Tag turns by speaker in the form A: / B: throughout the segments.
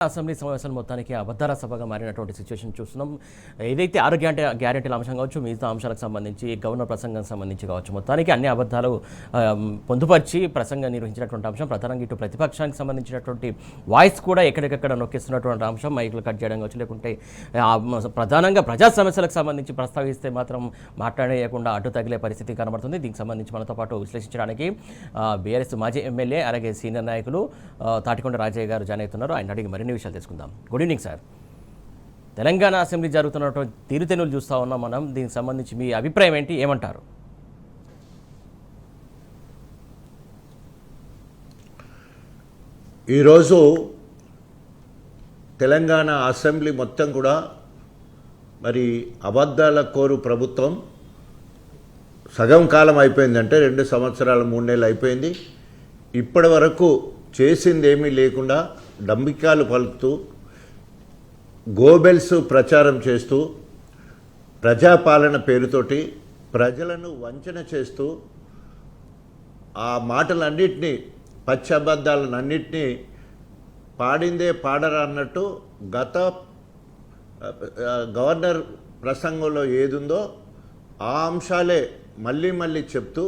A: Assembly సమావేశాలు మొత్తానికి అబద్ధాల సభగా మారినటువంటి సిచ్యువేషన్ చూస్తున్నాం. ఏదైతే 6 గ్యారెంటీల అంశం కావచ్చు, మిగతా అంశాలకు సంబంధించి గవర్నర్ ప్రసంగం సంబంధించి కావచ్చు, మొత్తానికి అన్ని అబద్ధాలు పొందుపరిచి ప్రసంగం నిర్వహించినటువంటి అంశం. ప్రధానంగా ఇటు ప్రతిపక్షానికి సంబంధించినటువంటి వాయిస్ కూడా ఎక్కడికక్కడ నొక్కిస్తున్నటువంటి అంశం. మైకులు కట్ చేయడం కావచ్చు, లేకుంటే ప్రధానంగా ప్రజా సమస్యలకు సంబంధించి ప్రస్తావిస్తే మాత్రం మాట్లాడేయకుండా అడ్డు తగిలే పరిస్థితి కనబడుతుంది. దీనికి సంబంధించి మనతో పాటు విశ్లేషించడానికి బీఆర్ఎస్ మాజీ ఎమ్మెల్యే అలాగే సీనియర్ నాయకులు తాటికొండ రాజయ్య గారు జాయిన్ అవుతున్నారు. ఆయన అడిగి మరిన్ని విషయాలు తెలుసుకుందాం. Good evening sir. Telangana assembly జరుగుతున్నటువంటి తీరుతెన్నులు చూస్తూ ఉన్నాం మనం. దీనికి సంబంధించి మీ అభిప్రాయం ఏంటి, ఏమంటారు?
B: ఈరోజు తెలంగాణ అసెంబ్లీ మొత్తం కూడా మరి అబద్ధాల కోరు ప్రభుత్వం సగం కాలం అయిపోయిందంటే 2 సంవత్సరాలు 3 నెలలు అయిపోయింది. ఇప్పటి వరకు చేసిందేమీ లేకుండా డంబికాలు పలుకుతూ గోబెల్స్ ప్రచారం చేస్తూ ప్రజాపాలన పేరుతోటి ప్రజలను వంచన చేస్తూ ఆ మాటలన్నింటినీ పచ్చి అబద్ధాలన్నింటినీ పాడిందే పాడరా అన్నట్టు గత గవర్నర్ ప్రసంగంలో ఏదుందో ఆ అంశాలే మళ్ళీ మళ్ళీ చెప్తూ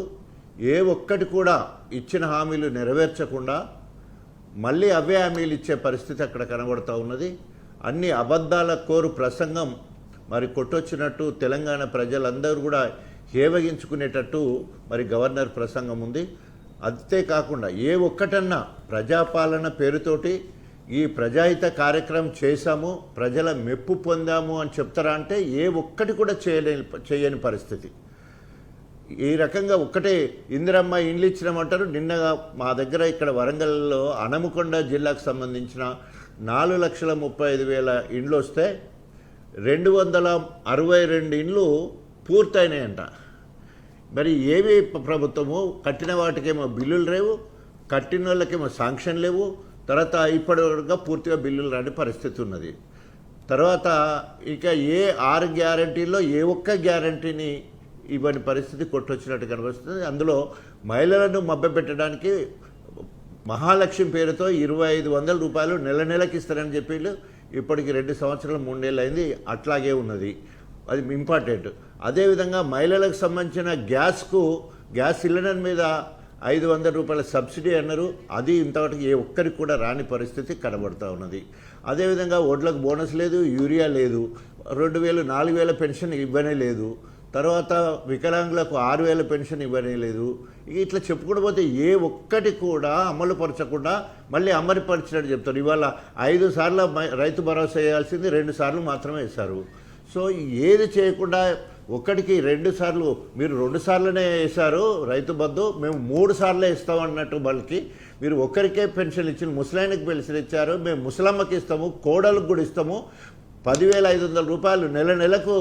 B: ఏ ఒక్కటి కూడా ఇచ్చిన హామీలు నెరవేర్చకుండా మళ్ళీ అవే హామీలు ఇచ్చే పరిస్థితి అక్కడ కనబడుతూ ఉన్నది. అన్ని అబద్ధాల కోరు ప్రసంగం మరి కొట్టొచ్చినట్టు తెలంగాణ ప్రజలందరూ కూడా హేవగించుకునేటట్టు మరి గవర్నర్ ప్రసంగం ఉంది. అంతేకాకుండా ఏ ఒక్కటన్నా ప్రజాపాలన పేరుతోటి ఈ ప్రజాహిత కార్యక్రమం చేశాము, ప్రజల మెప్పు పొందాము అని చెప్తారా అంటే ఏ ఒక్కటి కూడా చేయని పరిస్థితి. ఈ రకంగా ఒక్కటే ఇందిరమ్మ ఇండ్లు ఇచ్చినామంటారు. నిన్నగా మా దగ్గర ఇక్కడ వరంగల్లో హనుమకొండ జిల్లాకు సంబంధించిన 4,35,000 ఇండ్లు వస్తే 262 ఇండ్లు పూర్తయినాయంట. మరి ఏవి ప్రభుత్వము కట్టిన వాటికేమో బిల్లులు లేవు, కట్టిన వాళ్ళకేమో శాంక్షన్ లేవు, తర్వాత ఇప్పటివరకు పూర్తిగా బిల్లులు రాని పరిస్థితి ఉన్నది. తర్వాత ఇక ఏ 6 గ్యారంటీల్లో ఏ ఒక్క గ్యారంటీని ఇవన్నీ పరిస్థితి కొట్టొచ్చినట్టు కనిపిస్తుంది. అందులో మహిళలను మభ్యపెట్టడానికి మహాలక్ష్మి పేరుతో 2,500 రూపాయలు నెలకి ఇస్తారని చెప్పి ఇప్పటికి 2 సంవత్సరాలు 3 నెలలు అయింది, అట్లాగే ఉన్నది. అది ఇంపార్టెంట్. అదేవిధంగా మహిళలకు సంబంధించిన గ్యాస్ సిలిండర్ మీద 500 రూపాయల సబ్సిడీ అన్నారు. అది ఇంతవరకు ఏ ఒక్కరికి కూడా రాని పరిస్థితి కనబడుతూ ఉన్నది. అదేవిధంగా వడ్లకు బోనస్ లేదు, యూరియా లేదు, 2,000 4,000 పెన్షన్ ఇవ్వనే లేదు, తర్వాత వికలాంగులకు 6,000 పెన్షన్ ఇవ్వనే లేదు. ఇట్లా చెప్పుకుంటూ పోతే ఏ ఒక్కటి కూడా అమలు పరచకుండా మళ్ళీ అమలుపరిచినట్టు చెప్తారు. ఇవాళ 5 సార్లు రైతు భరోసా వేయాల్సింది 2 సార్లు మాత్రమే వేశారు. సో ఏది చేయకుండా ఒక్కటికి 2 సార్లు, మీరు 2 సార్లునే వేశారు రైతు బంధు, మేము 3 సార్లే ఇస్తామన్నట్టు. వాళ్ళకి మీరు ఒక్కరికే పెన్షన్ ఇచ్చిన, ముసలాయనకి పెన్షన్ ఇచ్చారు, మేము ముసలమ్మకి ఇస్తాము, కోడలకు కూడా ఇస్తాము, 10,500 రూపాయలు నెలకు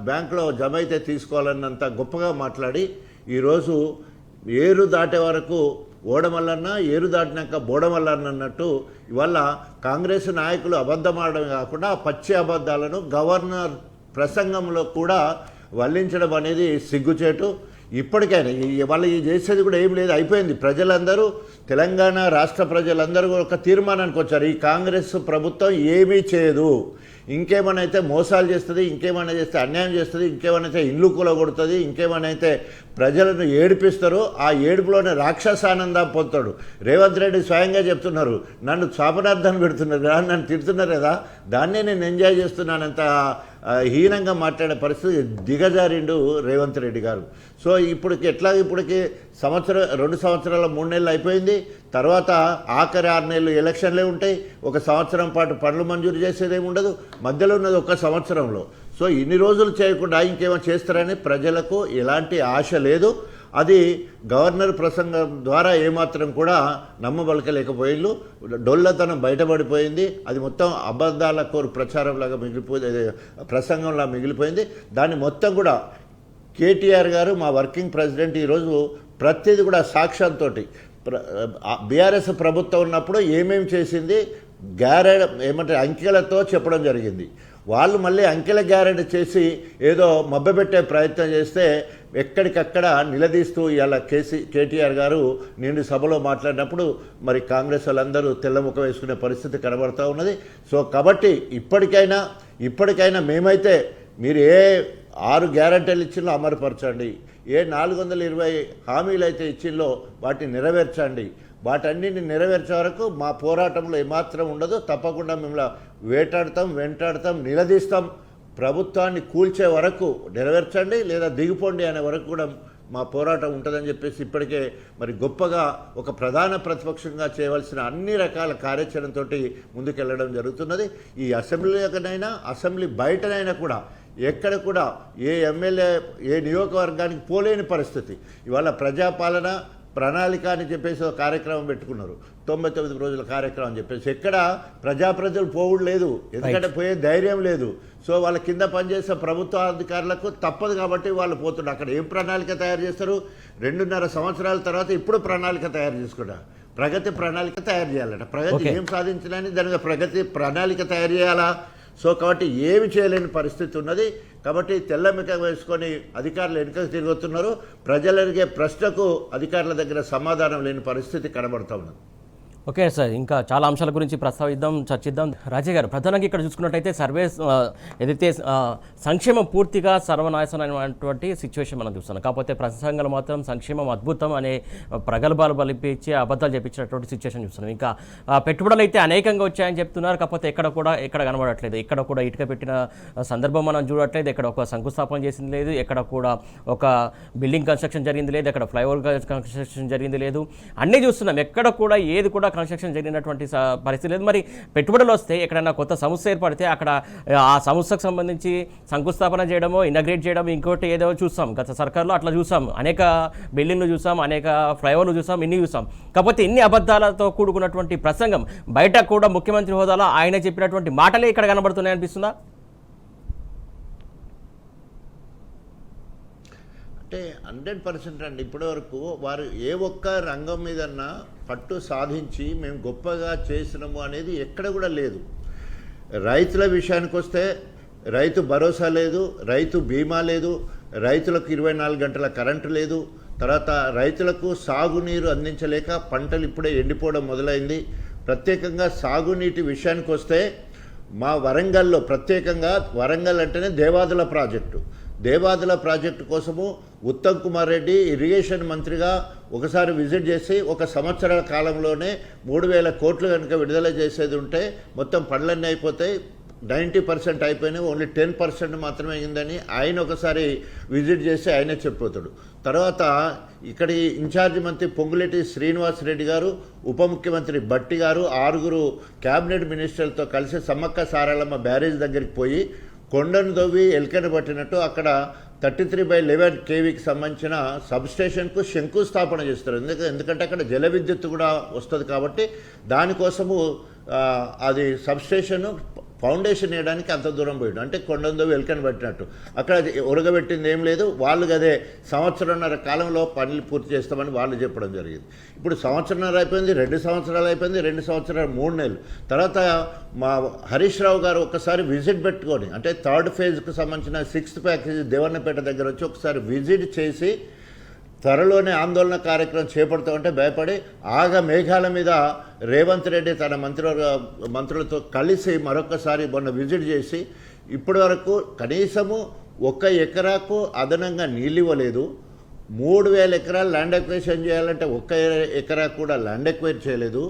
B: బ్యాంకులో జమ అయితే తీసుకోవాలన్నంత గొప్పగా మాట్లాడి ఈరోజు ఏరు దాటే వరకు ఓడమల్లన్న, ఏరు దాటినాక బోడమల్లన్న అన్నట్టు ఇవాళ కాంగ్రెస్ నాయకులు అబద్ధం ఆడడం కాకుండా పచ్చి అబద్ధాలను గవర్నర్ ప్రసంగంలో కూడా వల్లించడం అనేది సిగ్గుచేటు. ఇప్పటికైనా వాళ్ళు చేసేది కూడా ఏం లేదు, అయిపోయింది. ప్రజలందరూ, తెలంగాణ రాష్ట్ర ప్రజలందరూ ఒక తీర్మానానికి వచ్చారు, ఈ కాంగ్రెస్ ప్రభుత్వం ఏమీ చేయదు, ఇంకేమైనా అయితే మోసాలు చేస్తుంది, ఇంకేమైనా చేస్తే అన్యాయం చేస్తుంది, ఇంకేమైనా అయితే ఇల్లు కూలగొడుతుంది, ఇంకేమైనా అయితే ప్రజలను ఏడిపిస్తారు, ఆ ఏడుపులోనే రాక్షసానందం పొందుతాడు. రేవంత్ రెడ్డి స్వయంగా చెప్తున్నారు, నన్ను శాపనార్థాన్ని పెడుతున్నారు కదా, నన్ను తిడుతున్నారు కదా, దాన్నే నేను ఎంజాయ్ చేస్తున్నానంత హీనంగా మాట్లాడే పరిస్థితి దిగజారిండు రేవంత్ రెడ్డి గారు. సో ఇప్పటికి 2 సంవత్సరాల 3 నెలలు అయిపోయింది. తర్వాత ఆఖరి 6 నెలలు ఎలక్షన్లే ఉంటాయి. 1 సంవత్సరం పాటు పనులు మంజూరు చేసేదేమి ఉండదు, మధ్యలో ఉన్నది 1 సంవత్సరంలో. సో ఇన్ని రోజులు చేయకుండా ఇంకేమో చేస్తారని ప్రజలకు ఎలాంటి ఆశ లేదు. అది గవర్నర్ ప్రసంగం ద్వారా ఏమాత్రం కూడా నమ్మబలకలేకపోయిండు. డొల్లతనం బయటపడిపోయింది. అది మొత్తం అబద్ధాల కోరు ప్రచారంలాగా మిగిలిపోయింది, ప్రసంగంలా మిగిలిపోయింది. దాన్ని మొత్తం కూడా కేటీఆర్ గారు, మా వర్కింగ్ ప్రెసిడెంట్, ఈరోజు ప్రతిదీ కూడా సాక్ష్యంతో బీఆర్ఎస్ ప్రభుత్వం ఉన్నప్పుడు ఏమేమి చేసింది అంకెలతో చెప్పడం జరిగింది. వాళ్ళు మళ్ళీ అంకెల గ్యారెంటీ చేసి ఏదో మభ్యపెట్టే ప్రయత్నం చేస్తే ఎక్కడికక్కడ నిలదీస్తూ ఇవాళ కేటీఆర్ గారు నిండు సభలో మాట్లాడినప్పుడు మరి కాంగ్రెస్ వాళ్ళందరూ తెల్లముఖం వేసుకునే పరిస్థితి కనబడుతూ ఉన్నది. సో కాబట్టి ఇప్పటికైనా మేమైతే మీరు ఏ 6 గ్యారంటీలు ఇచ్చిందో అమలుపరచండి, ఏ 420 హామీలు అయితే ఇచ్చిందో వాటిని నెరవేర్చండి. వాటన్నిటిని నెరవేర్చే వరకు మా పోరాటంలో ఏమాత్రం ఉండదు. తప్పకుండా మిమ్మల్ని వెంటాడతాం, నిలదీస్తాం. ప్రభుత్వాన్ని కూల్చే వరకు నెరవేర్చండి, లేదా దిగిపోండి అనే వరకు కూడా మా పోరాటం ఉంటుందని చెప్పేసి ఇప్పటికే మరి గొప్పగా ఒక ప్రధాన ప్రతిపక్షంగా చేయవలసిన అన్ని రకాల కార్యాచరణతో ముందుకెళ్ళడం జరుగుతున్నది. ఈ అసెంబ్లీకనైనా అసెంబ్లీ బయటనైనా కూడా ఎక్కడ కూడా ఏ ఎమ్మెల్యే ఏ నియోజకవర్గానికి పోలేని పరిస్థితి. ఇవాళ ప్రజాపాలన ప్రణాళిక అని చెప్పేసి ఒక కార్యక్రమం పెట్టుకున్నారు, 99 రోజుల కార్యక్రమం అని చెప్పేసి. ఎక్కడ ప్రజలు పోవుడు లేదు, ఎందుకంటే పోయే ధైర్యం లేదు. సో వాళ్ళ కింద పనిచేసే ప్రభుత్వ అధికారులకు తప్పదు కాబట్టి వాళ్ళు పోతున్నారు. అక్కడ ఏం ప్రణాళిక తయారు చేస్తారు? 2.5 సంవత్సరాల తర్వాత ఇప్పుడు ప్రణాళిక తయారు చేసుకుంటా, ప్రగతి ప్రణాళిక తయారు చేయాలట. ప్రగతి ఏం సాధించాలని దాని ప్రగతి ప్రణాళిక తయారు చేయాలా? సో కాబట్టి ఏమి చేయలేని పరిస్థితి ఉన్నది. కాబట్టి తెల్లమిక వేసుకొని అధికారులు వెనుకకు తిరుగుతున్నారు. ప్రజలు అడిగే ప్రశ్నకు అధికారుల దగ్గర సమాధానం లేని పరిస్థితి కనబడుతూ ఉన్నది.
A: ఓకే సార్, ఇంకా చాలా అంశాల గురించి చర్చిద్దాం. రాజయ్య గారు, ప్రధానంగా ఇక్కడ చూసుకున్నట్టయితే ఏదైతే సంక్షేమం పూర్తిగా సర్వనాశనమైనటువంటి సిచ్యువేషన్ మనం చూస్తున్నాం. కాకపోతే ప్రసంగాలు మాత్రం సంక్షేమం అద్భుతం అనే ప్రగల్భాలు బలిపించి అబద్ధాలు చెప్పించినటువంటి సిచ్యువేషన్ చూస్తున్నాం. ఇంకా పెట్టుబడులు అయితే అనేకంగా వచ్చాయని చెప్తున్నారు. కాకపోతే ఎక్కడ కనబడట్లేదు. ఎక్కడ కూడా ఇటుక పెట్టిన సందర్భం మనం చూడట్లేదు. ఎక్కడ ఒక శంకుస్థాపన చేసింది లేదు. ఎక్కడ కూడా ఒక బిల్డింగ్ కన్స్ట్రక్షన్ జరిగింది లేదు. ఎక్కడ ఫ్లైఓవర్ కన్స్ట్రక్షన్ జరిగింది లేదు. అన్నీ చూస్తున్నాం. ఎక్కడ కూడా ఏది కూడా కన్స్ట్రక్షన్ జరిగినటువంటి పరిస్థితి లేదు. మరి పెట్టుబడులు వస్తే ఎక్కడైనా కొత్త సంస్థ ఏర్పడితే అక్కడ ఆ సంస్థకు సంబంధించి శంకుస్థాపన చేయడమో ఇనాగ్రేట్ చేయడం ఇంకోటి ఏదో చూస్తాం. గత సర్కార్లో అట్లా చూసాం. అనేక బిల్డింగ్లు చూసాం, అనేక ఫ్లైఓవర్లు చూసాం, ఇన్ని చూసాం. కాకపోతే ఇన్ని అబద్ధాలతో కూడుకున్నటువంటి ప్రసంగం బయట కూడా ముఖ్యమంత్రి హోదాలో ఆయన చెప్పినటువంటి మాటలే ఇక్కడ కనబడుతున్నాయి అనిపిస్తుందా?
B: అంటే 100% అండి. ఇప్పటివరకు వారు ఏ ఒక్క రంగం మీదన్నా పట్టు సాధించి మేము గొప్పగా చేసినాము అనేది ఎక్కడ కూడా లేదు. రైతుల విషయానికి వస్తే రైతు భరోసా లేదు, రైతు బీమా లేదు, రైతులకు 24 గంటల కరెంటు లేదు. తర్వాత రైతులకు సాగునీరు అందించలేక పంటలు ఇప్పుడే ఎండిపోవడం మొదలైంది. ప్రత్యేకంగా సాగునీటి విషయానికి వస్తే మా వరంగల్లో ప్రత్యేకంగా వరంగల్ అంటేనే దేవాదుల ప్రాజెక్టు కోసము ఉత్తమ్ కుమార్ రెడ్డి ఇరిగేషన్ మంత్రిగా ఒకసారి విజిట్ చేసి 1 సంవత్సరాల కాలంలోనే 3,000 కోట్లు కనుక విడుదల చేసేది ఉంటే మొత్తం పనులన్నీ అయిపోతాయి, 90% అయిపోయినాయి, ఓన్లీ 10% మాత్రమే అయిందని ఆయన ఒకసారి విజిట్ చేసి ఆయనే చెప్పిపోతాడు. తర్వాత ఇక్కడి ఇన్ఛార్జి మంత్రి పొంగులేటి శ్రీనివాసరెడ్డి గారు, ఉప ముఖ్యమంత్రి భట్టి గారు, 6 క్యాబినెట్ మినిస్టర్లతో కలిసి సమ్మక్క సారాలమ్మ బ్యారేజ్ దగ్గరికి పోయి కొండను దవ్వి ఎలుకను పట్టినట్టు అక్కడ 33/11 కేవీకి సంబంధించిన సబ్స్టేషన్కు శంకుస్థాపన చేస్తారు. ఎందుకంటే అక్కడ జల విద్యుత్ కూడా వస్తుంది కాబట్టి దానికోసము అది సబ్స్టేషన్ ఫౌండేషన్ వేయడానికి అంత దూరం పోయాడు. అంటే కొండందో వెల్కని పెట్టినట్టు అక్కడ ఉరగబెట్టింది ఏం లేదు. వాళ్ళు అదే 1.5 కాలంలో పనులు పూర్తి చేస్తామని వాళ్ళు చెప్పడం జరిగింది. ఇప్పుడు 1.5 అయిపోయింది, 2 సంవత్సరాలు అయిపోయింది, 2 సంవత్సరాలు 3 నెలలు తర్వాత మా హరీష్ రావు గారు ఒకసారి విజిట్ పెట్టుకొని, అంటే 3rd ఫేజ్కు సంబంధించిన 6th ప్యాకేజీ దేవన్నపేట దగ్గర వచ్చి ఒకసారి విజిట్ చేసి త్వరలోనే ఆందోళన కార్యక్రమం చేపడతామంటే భయపడి మేఘాల మీద రేవంత్ రెడ్డి తన మంత్రులతో కలిసి మరొకసారి మొన్న విజిట్ చేసి ఇప్పటి వరకు కనీసము 1 ఎకరాకు అదనంగా నీళ్ళు ఇవ్వలేదు. 3,000 ఎకరాలు ల్యాండ్ ఎక్వైషన్ చేయాలంటే 1 ఎకరా కూడా ల్యాండ్ ఎక్వైర్ చేయలేదు.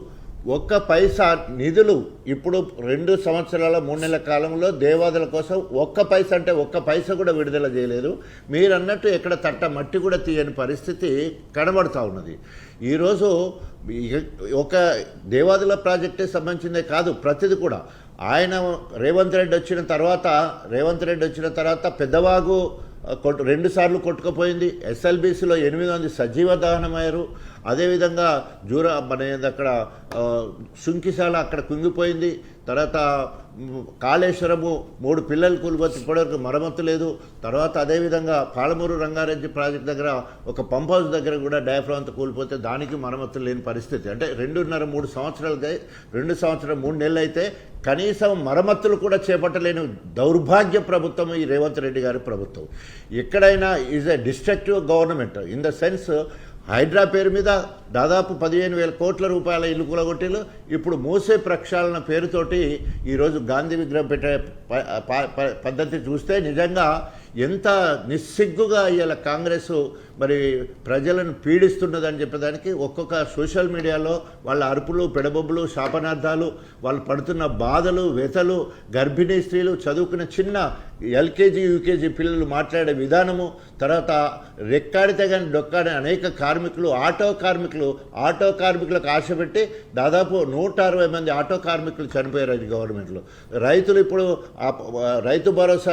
B: 1 పైసా నిధులు ఇప్పుడు 2 సంవత్సరాల 3 నెలల కాలంలో దేవాదుల కోసం 1 పైసా అంటే 1 పైసా కూడా విడుదల చేయలేదు. మీరు అన్నట్టు ఎక్కడ తట్ట మట్టి కూడా తీయని పరిస్థితి కనబడుతూ ఉన్నది. ఈరోజు ఒక దేవాదుల ప్రాజెక్టే సంబంధించిందే కాదు, ప్రతిది కూడా ఆయన రేవంత్ రెడ్డి వచ్చిన తర్వాత పెద్దవాగు 2 సార్లు కొట్టుకుపోయింది. SLBCలో 8 మంది సజీవ దహనమయ్యారు. అదేవిధంగా అక్కడ సుంకిశాల అక్కడ కుంగిపోయింది. తర్వాత కాళేశ్వరము 3 పిల్లలు కూలిపోతే ఇప్పటివరకు మరమ్మతు లేదు. తర్వాత అదేవిధంగా పాలమూరు రంగారెడ్డి ప్రాజెక్ట్ దగ్గర ఒక పంప్ హౌస్ దగ్గర కూడా డయాఫ్రామ్ అంతా కూలిపోతే దానికి మరమ్మతు లేని పరిస్థితి. అంటే 2.5-3 సంవత్సరాలకై 2 సంవత్సరాలు 3 నెలలు అయితే కనీసం మరమ్మతులు కూడా చేపట్టలేని దౌర్భాగ్య ప్రభుత్వం ఈ రేవంత్ రెడ్డి గారి ప్రభుత్వం. ఎక్కడైనా is a destructive government in the sense HYDRAA పేరు మీద దాదాపు 15,000 కోట్ల రూపాయల ఇల్లు కూలగొట్టిలు. ఇప్పుడు మూసే ప్రక్షాళన పేరుతోటి ఈరోజు గాంధీ విగ్రహం పెట్టే పద్ధతి చూస్తే నిజంగా ఎంత నిస్సిగ్గుగా ఇలా కాంగ్రెస్ మరి ప్రజలను పీడిస్తున్నదని చెప్పేదానికి ఒక్కొక్క సోషల్ మీడియాలో వాళ్ళ అరుపులు, పెడబొబ్బులు, శాపనార్థాలు, వాళ్ళు పడుతున్న బాధలు, వ్యతలు, గర్భిణీ స్త్రీలు, చదువుకున్న చిన్న ఎల్కేజీ యూకేజీ పిల్లలు మాట్లాడే విధానము, తర్వాత రెక్కాడితే కానీ డొక్కాడే అనేక కార్మికులు, ఆటో కార్మికులకు ఆశపెట్టి దాదాపు 160 మంది ఆటో కార్మికులు చనిపోయారు ఈ గవర్నమెంట్లో. రైతులు ఇప్పుడు రైతు భరోసా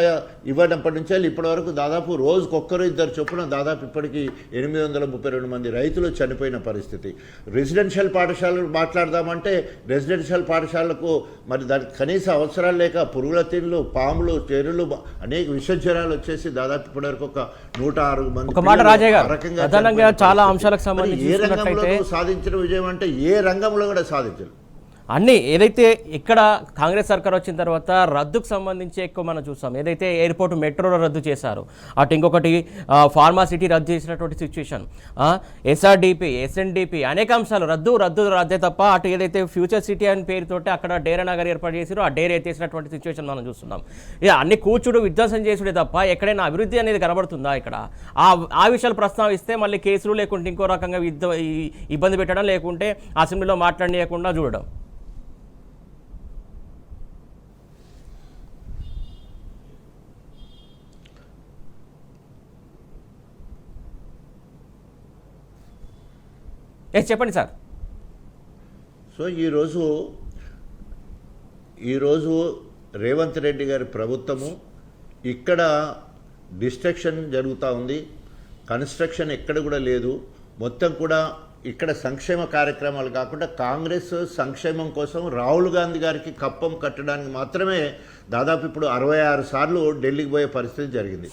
B: ఇవ్వనప్పటి నుంచి ఇప్పటి వరకు దాదాపు రోజుకు ఒక్కరు ఇద్దరు చొప్పున దాదాపు ఇప్పటికీ 832 మంది రైతులు చనిపోయిన పరిస్థితి. రెసిడెన్షియల్ పాఠశాలలు మాట్లాడదామంటే రెసిడెన్షియల్ పాఠశాలకు మరి దానికి కనీస అవసరాలు లేక పురుగుల తిండ్లు, పాములు, చెరువులు, అనేక విషజ్వరాలు వచ్చేసి దాదాపు ఇప్పటి వరకు ఒక 106 మంది
A: చాలా అంశాలకు సంబంధించి
B: ఏ రంగంలో సాధించిన విజయం అంటే ఏ రంగంలో కూడా సాధించరు.
A: అన్నీ ఏదైతే ఇక్కడ కాంగ్రెస్ సర్కార్ వచ్చిన తర్వాత రద్దుకు సంబంధించి ఎక్కువ మనం చూస్తాం. ఏదైతే ఎయిర్పోర్ట్ మెట్రోలో రద్దు చేశారు, అటు ఇంకొకటి ఫార్మాసిటీ రద్దు చేసినటువంటి సిచ్యువేషన్, ఎస్ఆర్డిపి, ఎస్ఎన్డిపి, అనేక అంశాలు రద్దే తప్ప అటు ఏదైతే ఫ్యూచర్ సిటీ అని పేరుతోటి అక్కడ డేరా నగర్ ఏర్పాటు చేసారో ఆ డేర్ ఎత్తేసినటువంటి సిచ్యువేషన్ మనం చూస్తున్నాం. ఇక అన్ని కూర్చుడు విధ్వంసం చేసుడే తప్ప ఎక్కడైనా అభివృద్ధి అనేది కనబడుతుందా? ఇక్కడ ఆ విషయాలు ప్రస్తావిస్తే మళ్ళీ కేసులు లేకుంటే ఇంకో రకంగా ఇబ్బంది పెట్టడం, లేకుంటే అసెంబ్లీలో మాట్లాడనీయకుండా చూడడం. చెప్పండి సార్.
B: సో ఈరోజు రేవంత్ రెడ్డి గారి ప్రభుత్వము ఇక్కడ డిస్ట్రక్షన్ జరుగుతూ ఉంది, కన్స్ట్రక్షన్ ఎక్కడ కూడా లేదు. మొత్తం కూడా ఇక్కడ సంక్షేమ కార్యక్రమాలు కాకుండా కాంగ్రెస్ సంక్షేమం కోసం రాహుల్ గాంధీ గారికి కప్పం కట్టడానికి మాత్రమే దాదాపు ఇప్పుడు 66 సార్లు ఢిల్లీకి పోయే పరిస్థితి జరిగింది.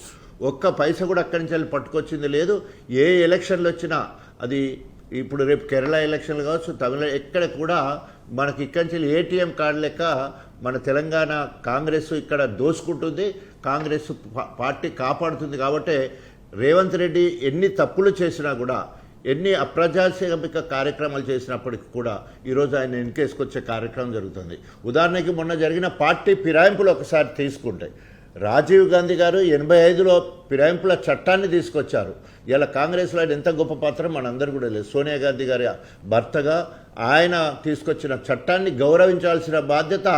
B: ఒక్క పైసా కూడా అక్కడి నుంచి వెళ్ళి పట్టుకొచ్చింది లేదు. ఏ ఎలక్షన్లు వచ్చినా అది ఇప్పుడు రేపు కేరళ ఎలక్షన్లు కావచ్చు, తమిళ ఎక్కడ కూడా మనకి ఇక్కడి నుంచి ఏటీఎం కార్డు లెక్క మన తెలంగాణ కాంగ్రెస్ ఇక్కడ దోసుకుంటుంది, కాంగ్రెస్ పార్టీ కాపాడుతుంది. కాబట్టి రేవంత్ రెడ్డి ఎన్ని తప్పులు చేసినా కూడా, ఎన్ని అప్రజాస్వామిక కార్యక్రమాలు చేసినప్పటికీ కూడా ఈరోజు ఆయన వెనకేసుకొచ్చే కార్యక్రమం జరుగుతుంది. ఉదాహరణకి మొన్న జరిగిన పార్టీ ఫిరాయింపులు ఒకసారి తీసుకుంటే రాజీవ్ గాంధీ గారు 85లో ఫిరాయింపుల చట్టాన్ని తీసుకొచ్చారు. ఇలా కాంగ్రెస్లో ఎంత గొప్ప పాత్ర మనందరూ కూడా లేదు. సోనియా గాంధీ గారి భర్తగా ఆయన తీసుకొచ్చిన చట్టాన్ని గౌరవించాల్సిన బాధ్యత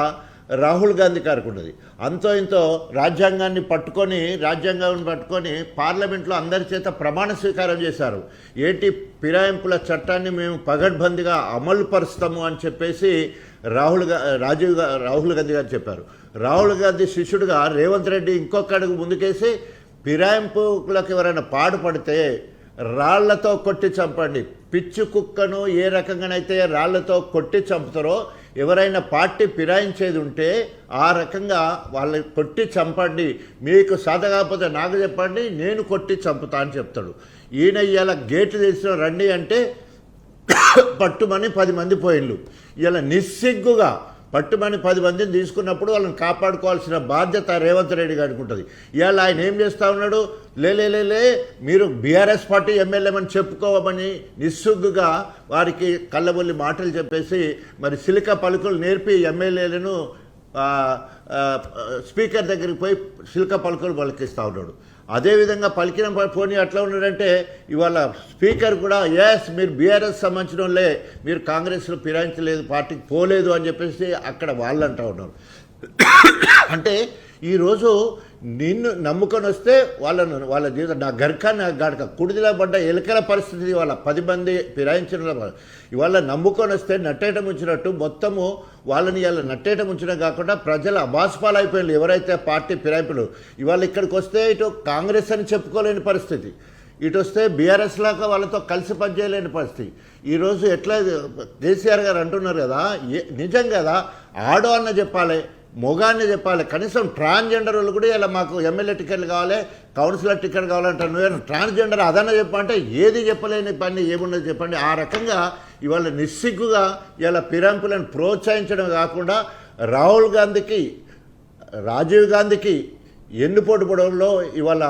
B: రాహుల్ గాంధీ గారికి ఉన్నది. అంతో ఇంతో రాజ్యాంగాన్ని పట్టుకొని పార్లమెంట్లో అందరి చేత ప్రమాణ స్వీకారం చేశారు. ఫిరాయింపుల చట్టాన్ని మేము పగడ్బందీగా అమలు పరుస్తాము అని చెప్పేసి రాహుల్ గాంధీ గారు చెప్పారు. రాహుల్ గాంధీ శిష్యుడిగా రేవంత్ రెడ్డి ఇంకొక అడుగు ముందుకేసి ఫిరాయింపులకు ఎవరైనా పాడుపడితే రాళ్లతో కొట్టి చంపండి, పిచ్చి కుక్కను ఏ రకంగానైతే రాళ్లతో కొట్టి చంపుతారో ఎవరైనా పార్టీ ఫిరాయించేది ఉంటే ఆ రకంగా వాళ్ళని కొట్టి చంపండి, మీకు సాధ కాకపోతే నాకు చెప్పండి, నేను కొట్టి చంపుతా అని చెప్తాడు. ఈయన ఇలా గేట్లు తెచ్చిన రండి అంటే పట్టుమని 10 మంది పోయిళ్ళు. ఇలా నిస్సిగ్గుగా పట్టుమని 10 మందిని తీసుకున్నప్పుడు వాళ్ళని కాపాడుకోవాల్సిన బాధ్యత రేవంత్ రెడ్డి గారికి ఉంటుంది. ఇవాళ ఆయన ఏం చేస్తూ ఉన్నాడు, లే మీరు బీఆర్ఎస్ పార్టీ ఎమ్మెల్యేమని చెప్పుకోవమని నిస్సిగ్గుగా వారికి కళ్ళబొల్లి మాటలు చెప్పేసి మరి సిలిక పలుకులు నేర్పి ఎమ్మెల్యేలను స్పీకర్ దగ్గరికి పోయి సిలిక పలుకులు పలికిస్తూ ఉన్నాడు. అదేవిధంగా పలికిన పోనీ అట్లా ఉన్నాడంటే ఇవాళ స్పీకర్ కూడా మీరు బీఆర్ఎస్ సంబంధించిన వాళ్ళే, మీరు కాంగ్రెస్లో ఫిరాయించలేదు, పార్టీకి పోలేదు అని చెప్పేసి అక్కడ వాళ్ళు అంటూ ఉన్నారు. అంటే ఈరోజు నిన్ను నమ్ముకొని వస్తే వాళ్ళ జీవితం నా గర్క నా గడక కుడిదిలా పడ్డ ఎలుకల పరిస్థితి ఇవాళ 10 మంది ఫిరాయించిన ఇవాళ నమ్ముకొని వస్తే నట్టేయటం ఉంచినట్టు మొత్తము వాళ్ళని ఇవాళ నట్టేయటం ఉంచడం కాకుండా ప్రజల అబాస్పాలు అయిపోయింది. ఎవరైతే పార్టీ ఫిరాయింపులు ఇవాళ ఇక్కడికి వస్తే ఇటు కాంగ్రెస్ అని చెప్పుకోలేని పరిస్థితి, ఇటు వస్తే బీఆర్ఎస్ లాగా వాళ్ళతో కలిసి పనిచేయలేని పరిస్థితి. ఈరోజు ఎట్లా కేసీఆర్ గారు అంటున్నారు కదా, నిజం కదా, ఆడో అన్న చెప్పాలి, మొగాన్ని చెప్పాలి. కనీసం ట్రాన్స్జెండర్ వాళ్ళు కూడా ఇలా మాకు ఎమ్మెల్యే టికెట్లు కావాలి, కౌన్సిలర్ టికెట్ కావాలంటే నువ్వు ట్రాన్స్జెండర్ అదన్న చెప్పంటే ఏది చెప్పలేని పని ఏమున్నది చెప్పండి. ఆ రకంగా ఇవాళ నిస్సిగ్గుగా ఇలా ఫిరాయింపులను ప్రోత్సహించడం కాకుండా రాహుల్ గాంధీకి, రాజీవ్ గాంధీకి ఎన్నుపోటు పొడవుల్లో ఇవాళ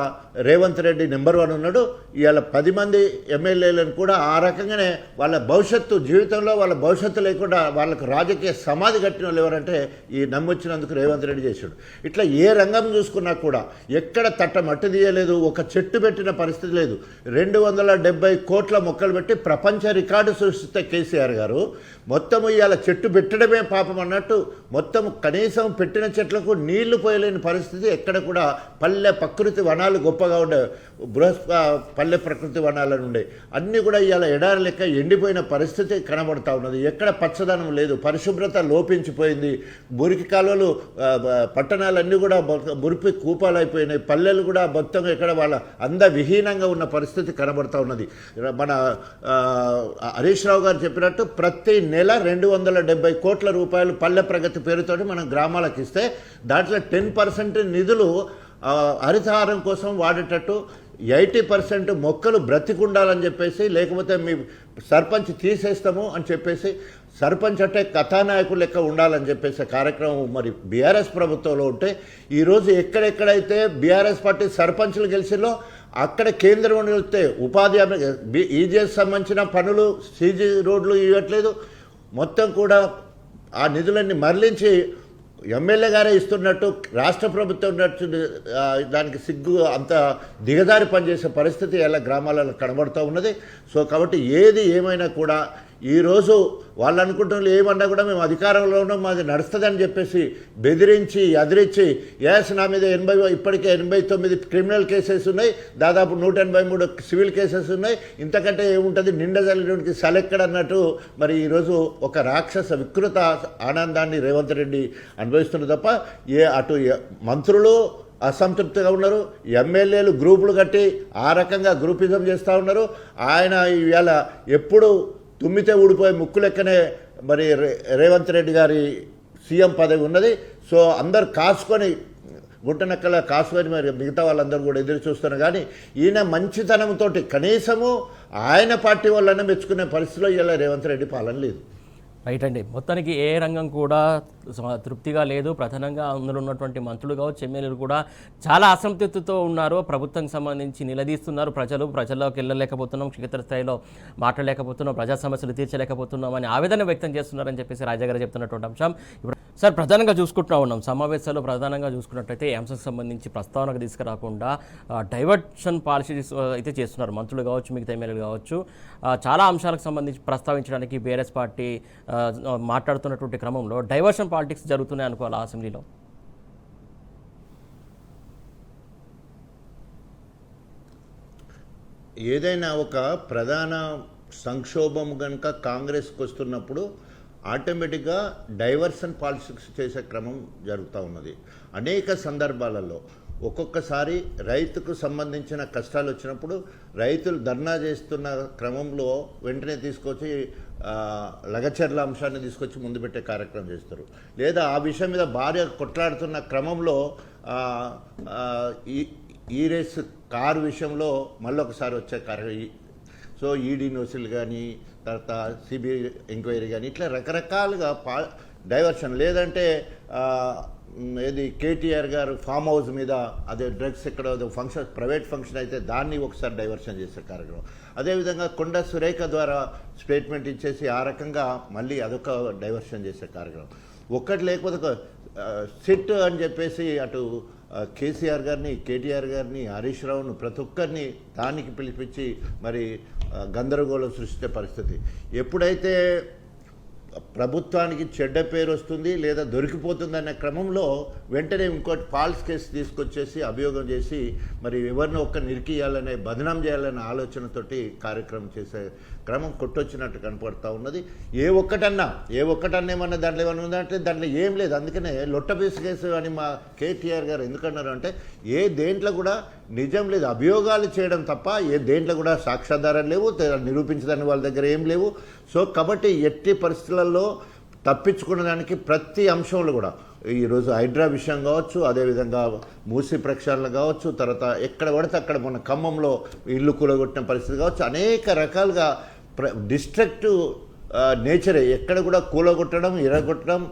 B: రేవంత్ రెడ్డి నెంబర్ 1 ఉన్నాడు. ఇవాళ 10 మంది ఎమ్మెల్యేలను కూడా ఆ రకంగానే వాళ్ళ భవిష్యత్తు, జీవితంలో వాళ్ళ భవిష్యత్తు లేకుండా వాళ్ళకు రాజకీయ సమాధి కట్టిన వాళ్ళు ఎవరంటే ఈ నమ్మొచ్చినందుకు రేవంత్ రెడ్డి చేశాడు. ఇట్లా ఏ రంగం చూసుకున్నా కూడా ఎక్కడ తట్ట మట్టి తీయలేదు, ఒక చెట్టు పెట్టిన పరిస్థితి లేదు. 270 కోట్ల మొక్కలు పెట్టి ప్రపంచ రికార్డు సృష్టిస్తే కేసీఆర్ గారు మొత్తం ఇవాళ చెట్టు పెట్టడమే పాపం అన్నట్టు మొత్తం కనీసం పెట్టిన చెట్లకు నీళ్లు పోయలేని పరిస్థితి. ఎక్కడ కూడా పల్లె ప్రకృతి వనాలు గొప్పగా ఉండే, పల్లె ప్రకృతి వనాలను ఉండే అన్నీ కూడా ఇవాళ ఎడారి లెక్క ఎండిపోయిన పరిస్థితి కనబడుతూ ఉన్నది. ఎక్కడ పచ్చదనం లేదు, పరిశుభ్రత లోపించిపోయింది. మురికి కాలువలు, పట్టణాలన్నీ కూడా మురికి కూపాలైపోయినాయి. పల్లెలు కూడా మొత్తం ఎక్కడ వాళ్ళ అందవిహీనంగా ఉన్న పరిస్థితి కనబడుతూ ఉన్నది. మన హరీష్ రావు గారు చెప్పినట్టు ప్రతి నెల 270 కోట్ల రూపాయలు పల్లె ప్రగతి పేరుతోటి మనం గ్రామాలకు ఇస్తే దాంట్లో 10% నిధులు హరితహారం కోసం వాడేటట్టు, 80% మొక్కలు బ్రతికుండాలని చెప్పేసి, లేకపోతే మీ సర్పంచ్ తీసేస్తాము అని చెప్పేసి, సర్పంచ్ అంటే కథానాయకులు లెక్క ఉండాలని చెప్పేసి కార్యక్రమం మరి బీఆర్ఎస్ ప్రభుత్వంలో ఉంటే, ఈరోజు ఎక్కడెక్కడైతే బీఆర్ఎస్ పార్టీ సర్పంచ్లు గెలిచిందో అక్కడ కేంద్రం వెళ్తే ఉపాధి ఈజీఎస్ సంబంధించిన పనులు, సీజీ రోడ్లు ఇవ్వట్లేదు. మొత్తం కూడా ఆ నిధులన్నీ మరలించి ఎమ్మెల్యే గారే ఇస్తున్నట్టు, రాష్ట్ర ప్రభుత్వం ఉన్నట్టు దానికి సిగ్గు అంత దిగజారి పనిచేసే పరిస్థితి ఎలా గ్రామాలలో కనబడుతూ ఉన్నది. సో కాబట్టి ఏది ఏమైనా కూడా ఈరోజు వాళ్ళు అనుకుంటున్న ఏమన్నా కూడా మేము అధికారంలో ఉన్నాం, మాది నడుస్తుందని చెప్పేసి బెదిరించి అదిరించి, నా మీద ఇప్పటికే 89 క్రిమినల్ కేసెస్ ఉన్నాయి, దాదాపు 183 సివిల్ కేసెస్ ఉన్నాయి, ఇంతకంటే ఏముంటుంది, నిండజల్లికి సెలెక్టెడ్ అన్నట్టు మరి ఈరోజు ఒక రాక్షస వికృత ఆనందాన్ని రేవంత్ రెడ్డి అనుభవిస్తున్నారు తప్ప అటు మంత్రులు అసంతృప్తిగా ఉన్నారు, ఎమ్మెల్యేలు గ్రూపులు కట్టి ఆ రకంగా గ్రూపిజం చేస్తూ ఉన్నారు. ఆయన ఇవాళ ఎప్పుడు తుమ్మితే ఊడిపోయే ముక్కు లెక్కనే మరి రేవంత్ రెడ్డి గారి సీఎం పదవి ఉన్నది. సో అందరు కాసుకొని గుట్టనక్కల కాసుకొని మరి మిగతా వాళ్ళందరూ కూడా ఎదురు చూస్తున్నారు. కానీ ఈయన మంచితనంతో కనీసము ఆయన పార్టీ వాళ్ళనే మెచ్చుకునే పరిస్థితిలో ఇలా రేవంత్ రెడ్డి పాలన లేదు.
A: రైట్ అండి. మొత్తానికి ఏ రంగం కూడా తృప్తిగా లేదు. ప్రధానంగా అందులో ఉన్నటువంటి మంత్రులు కావచ్చు, ఎమ్మెల్యేలు కూడా చాలా అసంతృప్తితో ఉన్నారు. ప్రభుత్వానికి సంబంధించి నిలదీస్తున్నారు. ప్రజల్లోకి వెళ్ళలేకపోతున్నాం, క్షేత్రస్థాయిలో మాట్లాడలేకపోతున్నాం, ప్రజా సమస్యలు తీర్చలేకపోతున్నాం అని ఆవేదన వ్యక్తం చేస్తున్నారని చెప్పేసి రాజా గారు చెప్తున్నటువంటి అంశం. ఇప్పుడు సార్ ప్రధానంగా చూసుకుంటూ ఉన్నాం, సమావేశాల్లో ప్రధానంగా చూసుకున్నట్టయితే ఈ అంశం సంబంధించి ప్రస్తావనకు తీసుకురాకుండా డైవర్షన్ పాలసీస్ అయితే చేస్తున్నారు మంత్రులు కావచ్చు, మిగతా ఎమ్మెల్యేలు కావచ్చు. చాలా అంశాలకు సంబంధించి ప్రస్తావించడానికి బీఆర్ఎస్ పార్టీ మాట్లాడుతున్నటువంటి క్రమంలో డైవర్షన్ పాలిటిక్స్ జరుగుతున్నాయి అనుకోవాలి అసెంబ్లీలో.
B: ఏదైనా ఒక ప్రధాన సంక్షోభం కనుక కాంగ్రెస్కి వస్తున్నప్పుడు ఆటోమేటిక్గా డైవర్షన్ పాలిటిక్స్ చేసే క్రమం జరుగుతూ ఉన్నది. అనేక సందర్భాలలో ఒక్కొక్కసారి రైతుకు సంబంధించిన కష్టాలు వచ్చినప్పుడు రైతులు ధర్నా చేస్తున్న క్రమంలో వెంటనే తీసుకొచ్చి లగచర్ల అంశాన్ని తీసుకొచ్చి ముందు పెట్టే కార్యక్రమం చేస్తారు. లేదా ఆ విషయం మీద భార్య కొట్లాడుతున్న క్రమంలో ఈ రేస్ కారు విషయంలో మళ్ళొకసారి వచ్చే సో ఈడీ నోటీసులు కానీ, తర్వాత సిబిఐ ఎంక్వైరీ కానీ, ఇట్లా రకరకాలుగా డైవర్షన్. లేదంటే ఏది కేటీఆర్ గారు ఫామ్ హౌస్ మీద అదే డ్రగ్స్ ఎక్కడ ఫంక్షన్, ప్రైవేట్ ఫంక్షన్ అయితే దాన్ని ఒకసారి డైవర్షన్ చేసే కార్యక్రమం. అదేవిధంగా కొండ సురేఖ ద్వారా స్టేట్మెంట్ ఇచ్చేసి ఆ రకంగా మళ్ళీ అదొక డైవర్షన్ చేసే కార్యక్రమం. ఒక్కటి లేకపోతే సిట్ అని చెప్పేసి అటు కేసీఆర్ గారిని, కేటీఆర్ గారిని, హరీష్ రావును ప్రతి ఒక్కరిని దానికి పిలిపించి మరి గందరగోళం సృష్టించే పరిస్థితి. ఎప్పుడైతే ప్రభుత్వానికి చెడ్డ పేరు వస్తుంది లేదా దొరికిపోతుందన్న క్రమంలో వెంటనే ఇంకోటి ఫాల్స్ కేసు తీసుకొచ్చేసి అభియోగం చేసి మరి ఎవరిని ఒక్క నిరికియాలనే, బదనాం చేయాలనే ఆలోచనతోటి కార్యక్రమం చేసే క్రమం కొట్టొచ్చినట్టు కనపడుతూ ఉన్నది. ఏ ఒక్కటన్నా ఏమన్నా దాంట్లో ఏమన్నా ఉందంటే దాంట్లో ఏం లేదు. అందుకనే లొట్టపీసు కేసు అని మా కేటీఆర్ గారు ఎందుకన్నారు అంటే దేంట్లో కూడా నిజం లేదు, అభియోగాలు చేయడం తప్ప దేంట్లో కూడా సాక్ష్యాధారాలు లేవు, నిరూపించడానికి వాళ్ళ దగ్గర ఏం లేవు. సో కాబట్టి ఎట్టి పరిస్థితులలో తప్పించుకున్న దానికి ప్రతి అంశంలో కూడా ఈరోజు హైడ్రా విషయం కావచ్చు, అదేవిధంగా మూసి ప్రక్షాళన కావచ్చు, తర్వాత ఎక్కడ పడితే అక్కడ మన ఖమ్మంలో ఇల్లు కూలగొట్టిన పరిస్థితి కావచ్చు, అనేక రకాలుగా డిస్ట్రక్టివ్ నేచరే. ఎక్కడ కూడా కూలగొట్టడం, ఎరగొట్టడం,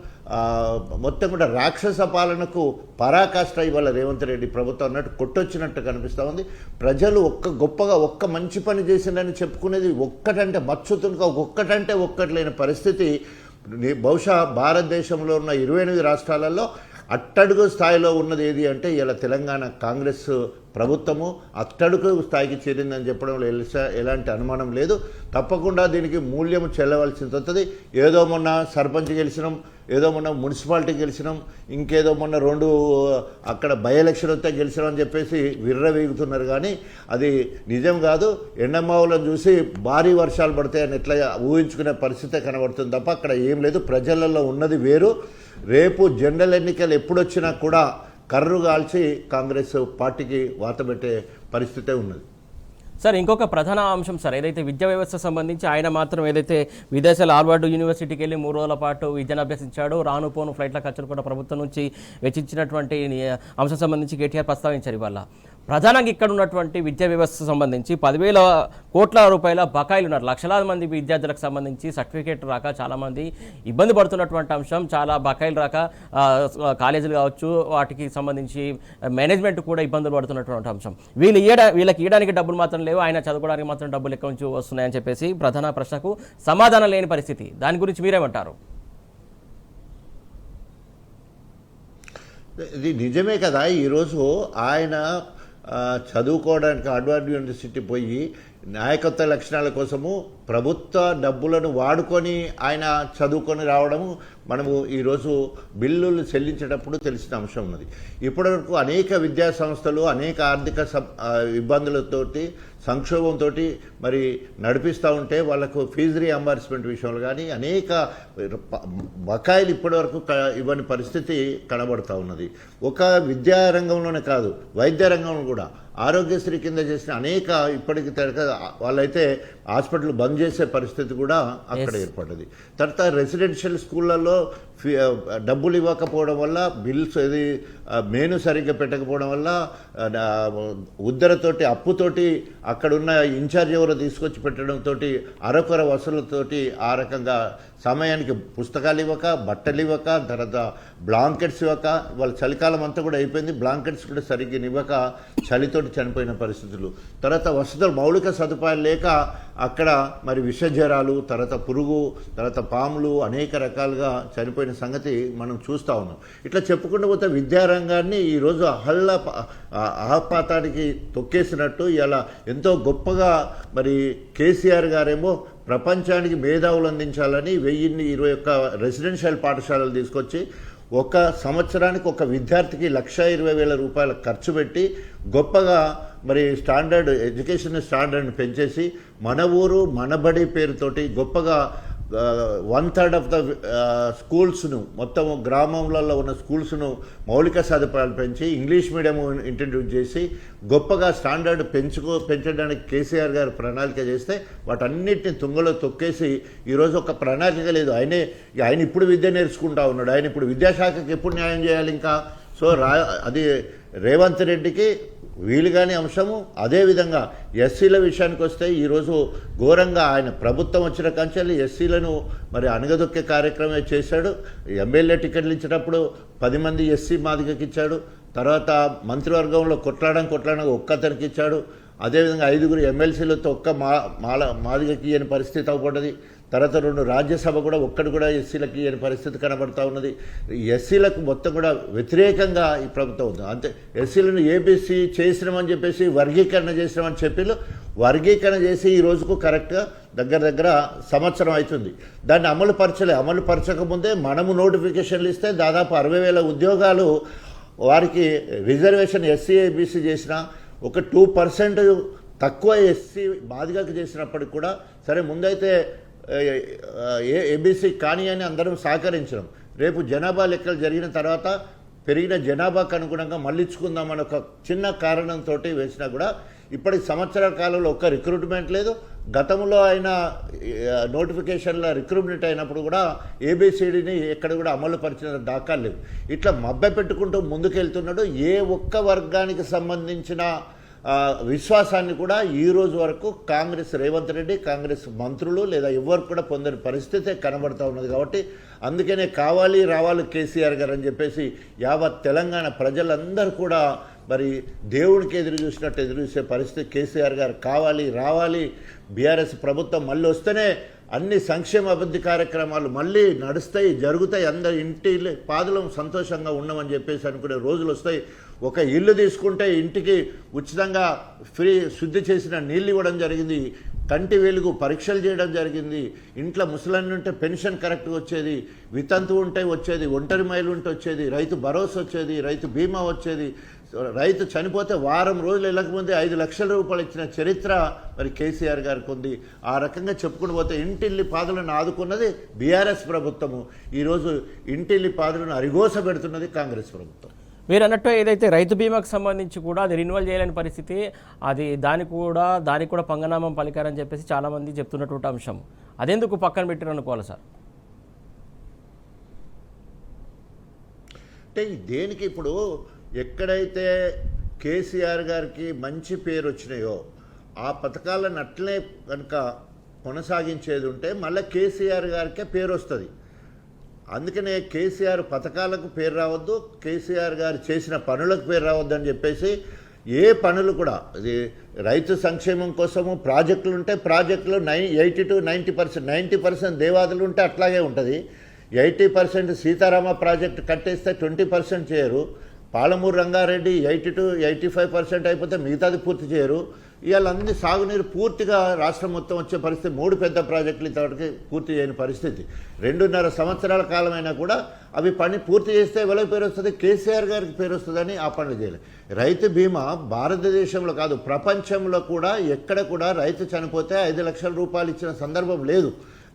B: మొత్తం కూడా రాక్షస పాలనకు పరాకాష్ట ఇవాళ రేవంత్ రెడ్డి ప్రభుత్వం అన్నట్టు కొట్టొచ్చినట్టు కనిపిస్తూ ఉంది. ప్రజలు గొప్పగా మంచి పని చేసిందని చెప్పుకునేది ఒక్కటంటే మచ్చుతునుక ఒక్కటంటే ఒక్కటి లేని పరిస్థితి బహుశా భారతదేశంలో ఉన్న 28 రాష్ట్రాలలో అట్టడుగు స్థాయిలో ఉన్నది ఏది అంటే ఇలా తెలంగాణ కాంగ్రెస్ ప్రభుత్వము అట్టడుగు స్థాయికి చేరిందని చెప్పడంలో ఎలాంటి అనుమానం లేదు. తప్పకుండా దీనికి మూల్యం చెల్లవలసి వస్తుంది. ఏదో మొన్న సర్పంచ్ గెలిచినాం, ఏదో మొన్న మున్సిపాలిటీ గెలిచినాం, ఇంకేదో మొన్న 2 అక్కడ బై ఎలక్షన్ వస్తే గెలిచినాం అని చెప్పేసి విర్రవీగుతున్నారు. కానీ అది నిజం కాదు. ఎండమావులను చూసి భారీ వర్షాలు పడతాయని ఎట్లా ఊహించుకునే పరిస్థితే కనబడుతుంది తప్ప అక్కడ ఏం లేదు. ప్రజలలో ఉన్నది వేరు. రేపు జనరల్ ఎన్నికలు ఎప్పుడొచ్చినా కూడా కర్రు కాల్చి కాంగ్రెస్ పార్టీకి వాత పెట్టే పరిస్థితే ఉన్నది.
A: సార్, ఇంకొక ప్రధాన అంశం సార్, ఏదైతే విద్యా వ్యవస్థ సంబంధించి ఆయన మాత్రం ఏదైతే విదేశాల హార్వర్డ్ యూనివర్సిటీకి వెళ్ళి 3 రోజుల పాటు విద్యను అభ్యసించాడు, రాను పోను ఫ్లైట్ల ఖర్చులు కూడా ప్రభుత్వం నుంచి వెచ్చించినటువంటి అంశం సంబంధించి కేటీఆర్ ప్రస్తావించారు. ఇవాళ ప్రధానంగా ఇక్కడ ఉన్నటువంటి విద్యా వ్యవస్థ సంబంధించి 10,000 కోట్ల రూపాయల బకాయిలు ఉన్నారు. లక్షలాది మంది విద్యార్థులకు సంబంధించి సర్టిఫికేట్ రాక చాలామంది ఇబ్బంది పడుతున్నటువంటి అంశం. చాలా బకాయిలు రాక కాలేజీలు కావచ్చు, వాటికి సంబంధించి మేనేజ్మెంట్ కూడా ఇబ్బందులు పడుతున్నటువంటి అంశం. వీళ్ళకి ఇవ్వడానికి డబ్బులు మాత్రం లేవు, ఆయన చదువుకోవడానికి మాత్రం డబ్బులు ఎక్కడి నుంచి వస్తున్నాయని చెప్పేసి ప్రధాన ప్రశ్నకు సమాధానం లేని పరిస్థితి. దాని గురించి మీరేమంటారు?
B: ఇది నిజమే కదా. ఈరోజు ఆయన చదువుకోవడానికి హార్వర్డ్ యూనివర్సిటీ పోయి నాయకత్వ లక్షణాల కోసము ప్రభుత్వ డబ్బులను వాడుకొని ఆయన చదువుకొని రావడము మనము ఈరోజు బిల్లులు చెల్లించేటప్పుడు తెలిసిన అంశం ఉన్నది. ఇప్పటివరకు అనేక విద్యా సంస్థలు అనేక ఆర్థిక ఇబ్బందులతోటి సంక్షోభంతో మరి నడిపిస్తూ ఉంటే వాళ్ళకు ఫీజు రీఎంబర్స్మెంట్ విషయంలో కానీ అనేక బకాయిలు ఇప్పటివరకు ఇవ్వని పరిస్థితి కనబడుతూ ఉన్నది. ఒక విద్యా రంగంలోనే కాదు, వైద్య రంగంలో కూడా ఆరోగ్యశ్రీ కింద చేసిన అనేక ఇప్పటికి వాళ్ళైతే హాస్పిటల్ బంద్ చేసే పరిస్థితి కూడా అక్కడ ఏర్పడ్డది. తర్వాత రెసిడెన్షియల్ స్కూళ్ళల్లో డబ్బులు ఇవ్వకపోవడం వల్ల బిల్స్ ఇది మెనూ సరిగ్గా పెట్టకపోవడం వల్ల ఉద్దరతోటి అప్పుతోటి అక్కడున్న ఇన్ఛార్జ్ ఎవరో తీసుకొచ్చి పెట్టడంతో అరకొర వసూలతోటి ఆ రకంగా సమయానికి పుస్తకాలు ఇవ్వక, బట్టలు ఇవ్వక, తర్వాత బ్లాంకెట్స్ ఇవ్వక, వాళ్ళ చలికాలం అంతా కూడా అయిపోయింది, బ్లాంకెట్స్ కూడా సరిగ్గా ఇవ్వక చలితోటి చనిపోయిన పరిస్థితులు. తర్వాత వసతులు మౌలిక సదుపాయాలు లేక అక్కడ మరి విషజ్వరాలు, తర్వాత పురుగు, తర్వాత పాములు అనేక రకాలుగా చనిపోయిన సంగతి మనం చూస్తూ ఉన్నాం. ఇట్లా చెప్పుకుంటూ పోతే విద్యారంగాన్ని ఈరోజు ఆహపాతానికి తొక్కేసినట్టు ఇలా ఎంతో గొప్పగా మరి కేసీఆర్ గారేమో ప్రపంచానికి మేధావులు అందించాలని 1021 రెసిడెన్షియల్ పాఠశాలలు తీసుకొచ్చి ఒక సంవత్సరానికి ఒక విద్యార్థికి 1,20,000 రూపాయలు ఖర్చు పెట్టి గొప్పగా మరి ఎడ్యుకేషన్ స్టాండర్డ్ని పెంచేసి మన ఊరు మనబడి పేరుతోటి గొప్పగా 1/3 ఆఫ్ ద స్కూల్స్ను మొత్తం గ్రామంలలో ఉన్న స్కూల్స్ను మౌలిక సదుపాయాలు పెంచి ఇంగ్లీష్ మీడియం ఇంట్రడ్యూస్ చేసి గొప్పగా స్టాండర్డ్ పెంచడానికి కేసీఆర్ గారు ప్రణాళిక చేస్తే వాటన్నిటిని తుంగలో తొక్కేసి ఈరోజు ఒక ప్రణాళిక లేదు. ఆయన ఇప్పుడు విద్య నేర్చుకుంటా ఉన్నాడు. ఆయన ఇప్పుడు విద్యాశాఖకి ఎప్పుడు న్యాయం చేయాలి ఇంకా? సో అది రేవంత్ రెడ్డికి వీలుగాని అంశము. అదేవిధంగా ఎస్సీల విషయానికి వస్తే ఈరోజు ఘోరంగా ఆయన ప్రభుత్వం వచ్చిన కంచెలు ఎస్సీలను మరి అణగదొక్కే కార్యక్రమమే చేశాడు. ఎమ్మెల్యే టికెట్లు ఇచ్చినప్పుడు 10 మంది ఎస్సీ మాదిగకి ఇచ్చాడు. తర్వాత మంత్రివర్గంలో కొట్లాడడం ఒక్కతనికి ఇచ్చాడు. అదేవిధంగా 5 ఎమ్మెల్సీలతో ఒక్క మాదిగకి ఇయ్యని పరిస్థితి అవపడ్డది. తర్వాత 2 రాజ్యసభ కూడా ఒక్కటి కూడా ఎస్సీలకి ఇయ్యని పరిస్థితి కనబడుతూ ఉన్నది. ఎస్సీలకు మొత్తం కూడా వ్యతిరేకంగా ఈ ప్రభుత్వం ఉంది. అంతే ఎస్సీలను ఏబీసీ చేసినామని చెప్పేసి వర్గీకరణ చేసినామని చెప్పి వర్గీకరణ చేసి ఈ రోజుకు కరెక్ట్గా దగ్గర సంవత్సరం అవుతుంది. దాన్ని అమలు పరచకముందే మనము నోటిఫికేషన్లు ఇస్తే దాదాపు 60,000 ఉద్యోగాలు వారికి రిజర్వేషన్ ఎస్సీ ఏబీసీ చేసిన ఒక 2% తక్కువ ఎస్సీ బాధికకు చేసినప్పటికి కూడా సరే ముందైతే ఏబీసీ కానీ అని అందరం సహకరించడం. రేపు జనాభా లెక్కలు జరిగిన తర్వాత పెరిగిన జనాభాకు అనుగుణంగా మళ్ళించుకుందామని ఒక చిన్న కారణంతో వేసినా కూడా ఇప్పటికి సంవత్సర కాలంలో ఒక్క రిక్రూట్మెంట్ లేదు. గతంలో ఆయన నోటిఫికేషన్ల రిక్రూట్మెంట్ అయినప్పుడు కూడా ఏబిసిడిని ఎక్కడ కూడా అమలు పరిచిన దాఖలు లేవు. ఇట్లా మభ్య పెట్టుకుంటూ ముందుకెళ్తున్నాడు. ఏ ఒక్క వర్గానికి సంబంధించిన విశ్వాసాన్ని కూడా ఈ రోజు వరకు కాంగ్రెస్ రేవంత్ రెడ్డి కాంగ్రెస్ మంత్రులు లేదా ఎవరు కూడా పొందని పరిస్థితే కనబడతా ఉన్నది. కాబట్టి అందుకనే కావాలి రావాలి కేసీఆర్ గారు అని చెప్పేసి యావత్ తెలంగాణ ప్రజలందరూ కూడా మరి దేవుడికి ఎదురు చూసినట్టు ఎదురు చూసే పరిస్థితి. కేసీఆర్ గారు కావాలి రావాలి, బీఆర్ఎస్ ప్రభుత్వం మళ్ళీ వస్తేనే అన్ని సంక్షేమ అభివృద్ధి కార్యక్రమాలు మళ్ళీ నడుస్తాయి, జరుగుతాయి, అందరు ఇంటి పాదులం సంతోషంగా ఉన్నామని చెప్పేసి అనుకునే రోజులు వస్తాయి. ఒక ఇల్లు తీసుకుంటే ఇంటికి ఉచితంగా ఫ్రీ శుద్ధి చేసిన నీళ్ళు ఇవ్వడం జరిగింది, కంటి వెలుగు పరీక్షలు చేయడం జరిగింది, ఇంట్లో ముసలాన్ని ఉంటే పెన్షన్ కరెక్ట్గా వచ్చేది, వితంతు ఉంటే వచ్చేది, ఒంటరి మహిళలు ఉంటే వచ్చేది, రైతు భరోసా వచ్చేది, రైతు బీమా వచ్చేది, రైతు చనిపోతే వారం రోజులు వెళ్ళకముందే 5 లక్షల రూపాయలు ఇచ్చిన చరిత్ర మరి కేసీఆర్ గారికి ఉంది. ఆ రకంగా చెప్పుకుని పోతే ఇంటిల్లి పాదులను ఆదుకున్నది బీఆర్ఎస్ ప్రభుత్వము, ఈరోజు ఇంటిల్లి పాదులను అరిగోస పెడుతున్నది కాంగ్రెస్ ప్రభుత్వం.
A: మీరు అన్నట్టు ఏదైతే రైతు బీమాకు సంబంధించి కూడా అది రెన్యువల్ చేయలేని పరిస్థితి, అది దానికి కూడా పంగనామం పలికారని చెప్పేసి చాలామంది చెప్తున్నటువంటి అంశం, అదెందుకు పక్కన పెట్టారు అనుకోవాలి సార్?
B: అంటే దేనికి ఇప్పుడు ఎక్కడైతే కేసీఆర్ గారికి మంచి పేరు వచ్చినాయో ఆ పథకాలను అట్లనే కనుక కొనసాగించేది ఉంటే మళ్ళీ కేసీఆర్ గారికే పేరు వస్తుంది. అందుకనే కేసీఆర్ పథకాలకు పేరు రావద్దు, కేసీఆర్ గారు చేసిన పనులకు పేరు రావద్దు అని చెప్పేసి ఏ పనులు కూడా ఇది రైతు సంక్షేమం కోసము ప్రాజెక్టులు ఉంటే ప్రాజెక్టులు 80 to 90%, 90% దేవాదులు ఉంటే అట్లాగే ఉంటుంది. 80% సీతారామ ప్రాజెక్టు కట్టేస్తే 20% చేయరు. పాలమూరు రంగారెడ్డి 80 to 85% అయిపోతే మిగతాది పూర్తి చేయరు. ఇవాళ అన్ని సాగునీరు పూర్తిగా రాష్ట్రం మొత్తం వచ్చే పరిస్థితి, 3 పెద్ద ప్రాజెక్టులు ఇంతవరకు పూర్తి చేయని పరిస్థితి. 2.5 సంవత్సరాల కాలమైనా కూడా అవి పని పూర్తి చేస్తే ఎవరికి పేరు వస్తుంది? కేసీఆర్ గారికి పేరు వస్తుందని ఆ పనులు చేయలేదు. రైతు బీమా భారతదేశంలో కాదు ప్రపంచంలో కూడా ఎక్కడ కూడా రైతు చనిపోతే 5 లక్షల రూపాయలు ఇచ్చిన సందర్భం లేదు.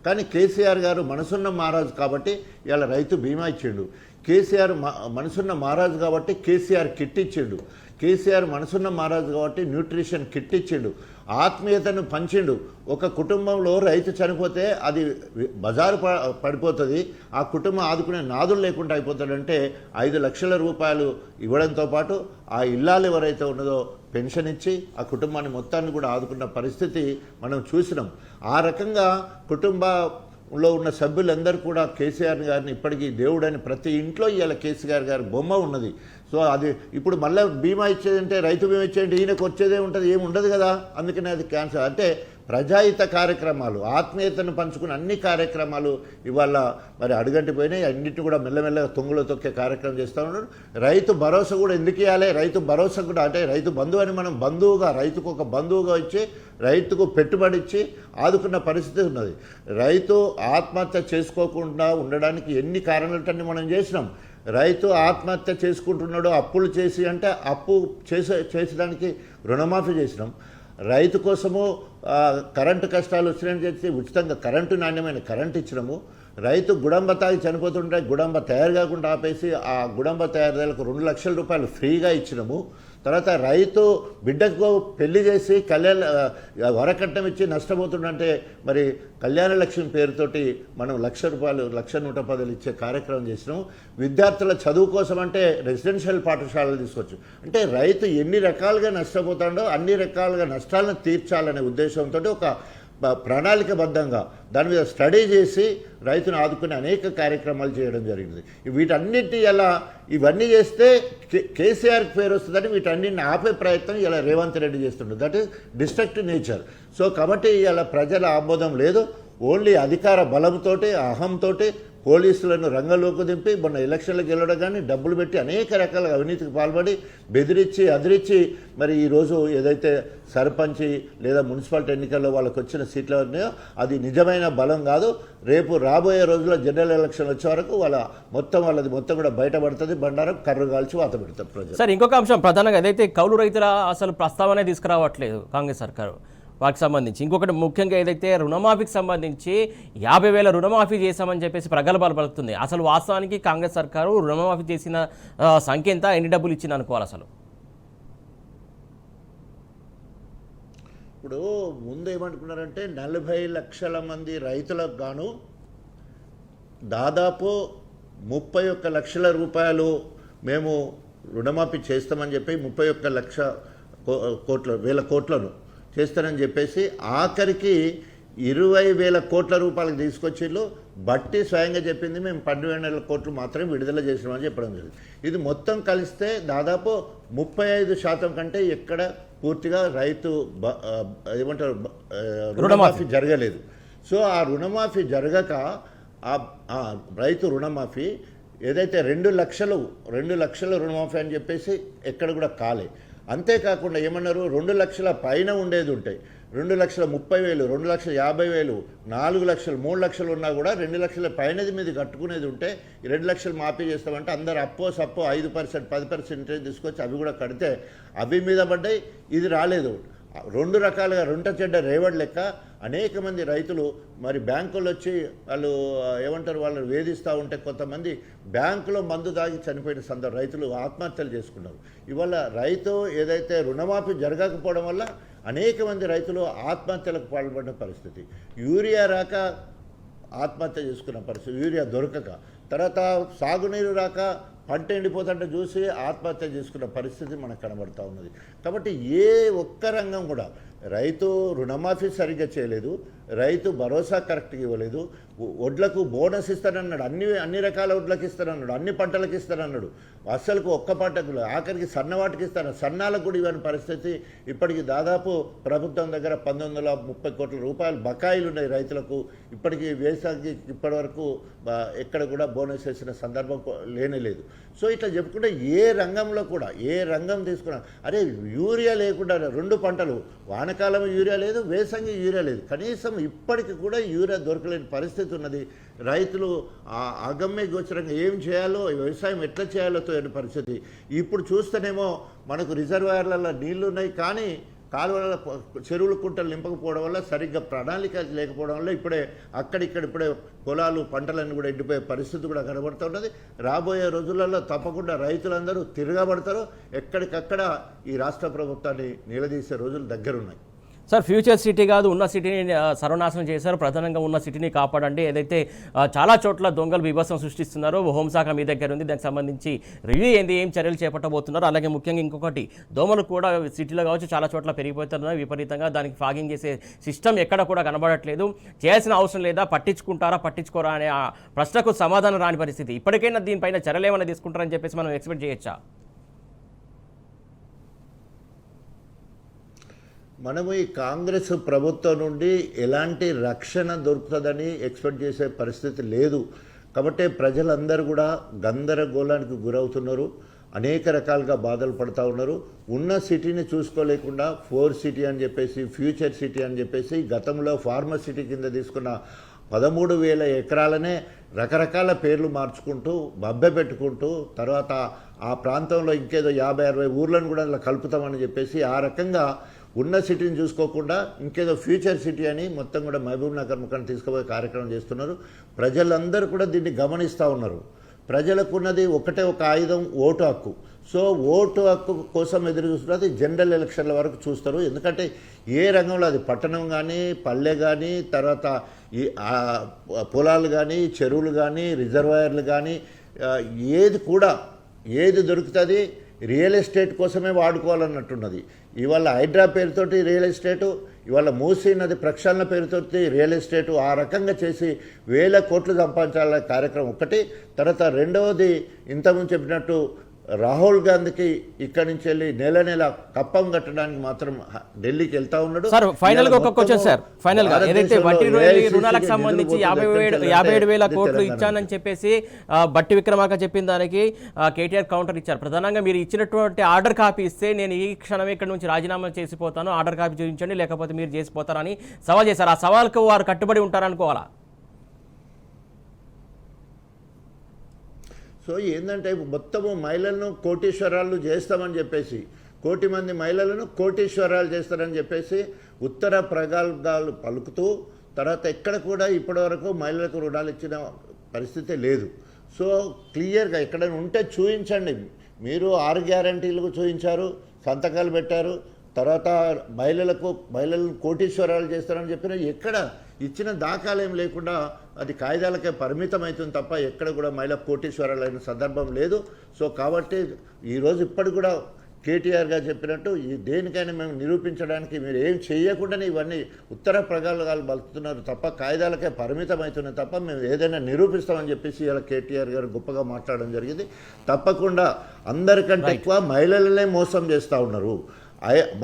B: కానీ కేసీఆర్ గారు మనసున్న మహారాజు కాబట్టి ఇవాళ రైతు బీమా ఇచ్చిండు. కేసీఆర్ మనసున్న మహారాజు కాబట్టి కేసీఆర్ కిట్ ఇచ్చిండు. కేసీఆర్ మనసున్న మహారాజు కాబట్టి న్యూట్రిషన్ కిట్ ఇచ్చిండు. ఆత్మీయతను పంచిండు. ఒక కుటుంబంలో రైతు చనిపోతే అది బజారు పడిపోతుంది, ఆ కుటుంబం ఆదుకునే నాదులు లేకుండా అయిపోతాడంటే 5 లక్షల రూపాయలు ఇవ్వడంతో పాటు ఆ ఇల్లాలు ఎవరైతే ఉన్నదో పెన్షన్ ఇచ్చి ఆ కుటుంబాన్ని మొత్తాన్ని కూడా ఆదుకున్న పరిస్థితి మనం చూసినాం. ఆ రకంగా కుటుంబంలో ఉన్న సభ్యులందరూ కూడా కేసీఆర్ గారిని ఇప్పటికీ దేవుడని ప్రతి ఇంట్లో ఇవాళ కేసీఆర్ గారి బొమ్మ ఉన్నది. సో అది ఇప్పుడు మళ్ళీ బీమా ఇచ్చేదంటే రైతు బీమా ఇచ్చేదంటే ఈయనకు వచ్చేదే ఉంటుంది, ఏమి ఉండదు కదా. అందుకనే అది క్యాన్సర్. అంటే ప్రజాహిత కార్యక్రమాలు, ఆత్మీయతను పంచుకున్న అన్ని కార్యక్రమాలు ఇవాళ మరి అడుగంటిపోయినాయి. అన్నింటినీ కూడా మెల్లమెల్లగా తొంగులో తొక్కే కార్యక్రమం చేస్తూ ఉన్నాడు. రైతు భరోసా కూడా ఎందుకు ఇవ్వాలి? రైతు భరోసా కూడా అంటే రైతు బంధువు అని మనం బంధువుగా, రైతుకు ఒక బంధువుగా ఇచ్చి రైతుకు పెట్టుబడి ఇచ్చి ఆదుకున్న పరిస్థితి ఉన్నది. రైతు ఆత్మహత్య చేసుకోకుండా ఉండడానికి ఎన్ని కారణాలన్నీ మనం చేసినాం. రైతు ఆత్మహత్య చేసుకుంటున్నాడు అప్పులు చేసి అంటే అప్పు చేసేదానికి రుణమాఫీ చేసినాం. రైతు కోసము కరెంటు కష్టాలు వచ్చినాయని చెప్పి ఉచితంగా నాణ్యమైన కరెంటు ఇచ్చినాము. రైతు గుడంబ తాగి చనిపోతుంటే గుడంబ తయారు కాకుండా ఆపేసి ఆ గుడంబ తయారీదారులకు 2 లక్షల రూపాయలు ఫ్రీగా ఇచ్చినాము. తర్వాత రైతు బిడ్డకు పెళ్లి చేసి వరకట్నం ఇచ్చి నష్టపోతుందంటే మరి కళ్యాణ లక్ష్మి పేరుతోటి మనం 1,00,000 రూపాయలు 1,110 ఇచ్చే కార్యక్రమం చేసినాం. విద్యార్థుల చదువు కోసం అంటే రెసిడెన్షియల్ పాఠశాలలు తీసుకొచ్చు. అంటే రైతు ఎన్ని రకాలుగా నష్టపోతాడో అన్ని రకాలుగా నష్టాలను తీర్చాలనే ఉద్దేశంతో ఒక ప్రణాళికబద్ధంగా దాని మీద స్టడీ చేసి రైతును ఆదుకునే అనేక కార్యక్రమాలు చేయడం జరిగింది. వీటన్నిటి ఎలా ఇవన్నీ చేస్తే కేసీఆర్కి పేరు వస్తుందని వీటన్నిటిని ఆపే ప్రయత్నం ఇలా రేవంత్ రెడ్డి చేస్తుండ్రు. That is destructive nature. So కాబట్టి ఇలా ప్రజల ఆమోదం లేదు. ఓన్లీ అధికార బలంతో అహంతో పోలీసులను రంగంలోకి దింపి మొన్న ఎలక్షన్లకు గెలవడం కానీ డబ్బులు పెట్టి అనేక రకాల అవినీతికి పాల్పడి బెదిరించి అదిరించి మరి ఈరోజు ఏదైతే సర్పంచి లేదా మున్సిపాలిటీ ఎన్నికల్లో వాళ్ళకి వచ్చిన సీట్లు ఉన్నాయో అది నిజమైన బలం కాదు. రేపు రాబోయే రోజుల్లో జనరల్ ఎలక్షన్ వచ్చే వరకు వాళ్ళది మొత్తం కూడా బయటపడుతుంది. బండారం కర్రు కాల్చి వాత పెడతారు ప్రజలు.
A: సార్ ఇంకొక అంశం ప్రధానంగా ఏదైతే కౌలు రైతుల అసలు ప్రస్తావనే తీసుకురావట్లేదు కాంగ్రెస్ సర్కారు వాటికి సంబంధించి. ఇంకొకటి ముఖ్యంగా ఏదైతే రుణమాఫీకి సంబంధించి 50,000 రుణమాఫీ చేశామని చెప్పేసి ప్రగల్భాలు పలుకుతుంది. అసలు వాస్తవానికి కాంగ్రెస్ సర్కారు రుణమాఫీ చేసిన సంఖ్య ఎంత, ఎన్ని డబ్బులు ఇచ్చింది అనుకోవాలి? అసలు
B: ఇప్పుడు ముందు ఏమనుకున్నారంటే 40 లక్షల మంది రైతులకు గాను దాదాపు 31 లక్షల రూపాయలు మేము రుణమాఫీ చేస్తామని చెప్పి 31 లక్ష వేల కోట్లను చేస్తానని చెప్పేసి ఆఖరికి 20,000 కోట్ల రూపాయలకు తీసుకొచ్చిళ్ళు. బట్టి స్వయంగా చెప్పింది మేము 12,000 కోట్లు మాత్రమే విడుదల చేసినామని చెప్పడం జరిగింది. ఇది మొత్తం కలిస్తే దాదాపు 35% కంటే ఎక్కడ పూర్తిగా రైతు ఏమంటారు రుణమాఫీ జరగలేదు. సో ఆ రుణమాఫీ జరగక ఆ రైతు రుణమాఫీ ఏదైతే 2 లక్షల రుణమాఫీ అని చెప్పేసి ఎక్కడ కూడా కాలే. అంతేకాకుండా ఏమన్నారు, 2 లక్షల పైన ఉండేది ఉంటాయి, 2,30,000, 2,50,000, 4 లక్షలు, 3 లక్షలు ఉన్నా కూడా 2 లక్షల పైనది మీద కట్టుకునేది ఉంటే 2 లక్షలు మాఫీ చేస్తామంటే అందరు సప్పో 5%, 10% ఇంట్రెస్ట్ తీసుకొచ్చి అవి కూడా కడితే అవి మీద పడ్డాయి, ఇది రాలేదు. 2 రకాలుగా రెంట చెడ్డ రేవడి లెక్క అనేక మంది రైతులు మరి బ్యాంకులు వచ్చి వాళ్ళు ఏమంటారు వాళ్ళని వేధిస్తూ ఉంటే కొంతమంది బ్యాంకులో మందు తాగి చనిపోయిన రైతులు ఆత్మహత్యలు చేసుకున్నారు. ఇవాళ రైతు ఏదైతే రుణమాఫీ జరగకపోవడం వల్ల అనేక మంది రైతులు ఆత్మహత్యలకు పాల్పడిన పరిస్థితి, యూరియా రాక ఆత్మహత్య చేసుకున్న పరిస్థితి, యూరియా దొరకక, తర్వాత సాగునీరు రాక పంట ఎండిపోతుంటే చూసి ఆత్మహత్య చేసుకున్న పరిస్థితి మనకు కనబడుతూ ఉన్నది. కాబట్టి ఏ ఒక్క రంగం కూడా రైతు రుణమాఫీ సరిగ్గా చేయలేదు, రైతు భరోసా కరెక్ట్గా ఇవ్వలేదు, వడ్లకు బోనస్ ఇస్తానన్నాడు, అన్ని రకాల వడ్లకు ఇస్తానన్నాడు, అన్ని పంటలకు ఇస్తానన్నాడు, అస్సలకు ఒక్క పంటకు ఆఖరికి సన్నవాటికి ఇస్తాను, సన్నాలకు కూడా ఇవ్వని పరిస్థితి. ఇప్పటికి దాదాపు ప్రభుత్వం దగ్గర 1,930 కోట్ల రూపాయలు బకాయిలు ఉన్నాయి రైతులకు. ఇప్పటికీ వేసాకి ఇప్పటి వరకు ఎక్కడ కూడా బోనస్ వేసిన సందర్భం లేనేలేదు. సో ఇట్లా చెప్పుకుంటే ఏ రంగంలో కూడా ఏ రంగం తీసుకున్నా అరే యూరియా లేకుండా 2 పంటలు, వానకాలం యూరియా లేదు, వేసంగి యూరియా లేదు, కనీసం ఇప్పటికి కూడా యూరియా దొరకలేని పరిస్థితి ఉన్నది. రైతులు అగమ్య గోచరంగా ఏం చేయాలో, వ్యవసాయం ఎట్లా చేయాలో తోయని పరిస్థితి. ఇప్పుడు చూస్తేనేమో మనకు రిజర్వాయర్లలో నీళ్లు ఉన్నాయి, కానీ కాలువల చెరువులు కుంటలు నింపకపోవడం వల్ల, సరిగ్గా ప్రణాళిక లేకపోవడం వల్ల ఇప్పుడే ఇప్పుడే పొలాలు పంటలన్నీ కూడా ఎండిపోయే పరిస్థితి కూడా కనబడుతున్నది. రాబోయే రోజులలో తప్పకుండా రైతులందరూ తిరగబడతారు. ఎక్కడికక్కడ ఈ రాష్ట్ర ప్రభుత్వాన్ని నిలదీసే రోజులు దగ్గరున్నాయి.
A: సార్, ఫ్యూచర్ సిటీ కాదు, ఉన్న సిటీని సర్వనాశనం చేశారు. ప్రధానంగా ఉన్న సిటీని కాపాడండి. ఏదైతే చాలా చోట్ల దొంగలు బీభత్సం సృష్టిస్తున్నారో, హోంశాఖ మీ దగ్గర ఉంది, దానికి సంబంధించి రివ్యూ ఏం చర్యలు చేపట్టబోతున్నారు? అలాగే ముఖ్యంగా ఇంకొకటి, దోమలు కూడా సిటీలో కావచ్చు చాలా చోట్ల పెరిగిపోతున్నాయి విపరీతంగా. దానికి ఫాగింగ్ చేసే సిస్టమ్ ఎక్కడ కూడా కనబడట్లేదు. చేయాల్సిన అవసరం లేదా, పట్టించుకుంటారా పట్టించుకోరా అనే ఆ ప్రశ్నకు సమాధానం రాని పరిస్థితి. ఇప్పటికైనా దీనిపైన చర్యలు ఏమైనా తీసుకుంటారని చెప్పేసి మనం ఎక్స్పెక్ట్ చేయొచ్చా?
B: మనము ఈ కాంగ్రెస్ ప్రభుత్వం నుండి ఎలాంటి రక్షణ దొరుకుతుందని ఎక్స్పెక్ట్ చేసే పరిస్థితి లేదు. కాబట్టి ప్రజలందరూ కూడా గందరగోళానికి గురవుతున్నారు, అనేక రకాలుగా బాధలు పడుతూ ఉన్నారు. ఉన్న సిటీని చూసుకోలేకుండా 4 సిటీ అని చెప్పేసి, ఫ్యూచర్ సిటీ అని చెప్పేసి, గతంలో ఫార్మర్ సిటీ కింద తీసుకున్న 13,000 ఎకరాలనే రకరకాల పేర్లు మార్చుకుంటూ పెట్టుకుంటూ, తర్వాత ఆ ప్రాంతంలో ఇంకేదో 50-60 ఊర్లను కూడా అలా కలుపుతామని చెప్పేసి ఆ రకంగా ఉన్న సిటీని చూసుకోకుండా ఇంకేదో ఫ్యూచర్ సిటీ అని మొత్తం కూడా మహబూబ్ నగర్ ముఖాన్ని తీసుకుపోయే కార్యక్రమం చేస్తున్నారు. ప్రజలందరూ కూడా దీన్ని గమనిస్తూ ఉన్నారు. ప్రజలకు ఉన్నది ఒకటే ఒక ఆయుధం, ఓటు హక్కు. సో ఓటు హక్కు కోసం ఎదురు చూస్తున్నది జనరల్ ఎలక్షన్ల వరకు చూస్తారు. ఎందుకంటే ఏ రంగంలో, అది పట్టణం కానీ, పల్లె కానీ, తర్వాత ఈ పొలాలు కానీ, చెరువులు కానీ, రిజర్వాయర్లు కానీ, ఏది దొరుకుతుంది రియల్ ఎస్టేట్ కోసమే వాడుకోవాలన్నట్టున్నది. ఇవాళ హైడ్రా పేరుతోటి రియల్ ఎస్టేటు, ఇవాళ మూసీ నది ప్రక్షాళన పేరుతోటి రియల్ ఎస్టేటు, ఆ రకంగా చేసి 1,000 కోట్లు సంపాదించాలనే కార్యక్రమం ఒకటి. తర్వాత రెండవది, ఇంతకుముందు చెప్పినట్టు రాహుల్ గాంధీకి ఇక్కడి నుంచి వెళ్ళి నెల కప్పం కట్టడానికి మాత్రం ఢిల్లీకి వెళ్తా ఉన్నాడు.
A: సార్, ఫైనల్ గా ఒక క్వశ్చన్ సార్, ఫైనల్ గా ఏదైతే వడ్డీ రుణాలకు సంబంధించి 57,000 కోట్లు ఇచ్చానని చెప్పేసి బట్టి విక్రమార్క చెప్పిన దానికి కేటీఆర్ కౌంటర్ ఇచ్చారు. ప్రధానంగా మీరు ఇచ్చినటువంటి ఆర్డర్ కాపీ ఇస్తే నేను ఈ క్షణమే ఇక్కడ నుంచి రాజీనామా చేసిపోతాను, ఆర్డర్ కాపీ చూపించండి, లేకపోతే మీరు చేసిపోతారని సవాల్ చేశారు. ఆ సవాల్కు వారు కట్టుబడి ఉంటారనుకోవాలా?
B: సో ఏంటంటే మొత్తము మహిళలను కోటీశ్వరాలు చేస్తామని చెప్పేసి, 1,000,000 మంది మహిళలను కోటీశ్వరాలు చేస్తారని చెప్పేసి ఉత్తర ప్రగల్భాలు పలుకుతూ, తర్వాత ఎక్కడ కూడా ఇప్పటివరకు మహిళలకు రుణాలు ఇచ్చిన పరిస్థితి లేదు. సో క్లియర్గా ఎక్కడైనా ఉంటే చూపించండి. మీరు 6 గ్యారంటీలకు చూపించారు, సంతకాలు పెట్టారు, తర్వాత మహిళలను కోటీశ్వరాలు చేస్తారని చెప్పిన ఎక్కడ ఇచ్చిన దాఖలేం లేకుండా అది కాయిదాలకే పరిమితం అవుతుంది తప్ప ఎక్కడ కూడా మహిళ కోటీశ్వరాలు అయిన సందర్భం లేదు. సో కాబట్టి ఈరోజు ఇప్పటికి కూడా కేటీఆర్ గారు చెప్పినట్టు ఈ దేనికైనా మేము నిరూపించడానికి మీరు ఏం చేయకుండానే ఇవన్నీ ఉత్తర ప్రగల్భాలు బలుతున్నారు తప్ప కాయిదాలకే పరిమితం అవుతున్నాయి తప్ప మేము ఏదైనా నిరూపిస్తామని చెప్పేసి ఇలా కేటీఆర్ గారు గొప్పగా మాట్లాడడం జరిగింది. తప్పకుండా అందరికంటే ఎక్కువ మహిళలనే మోసం చేస్తూ ఉన్నారు.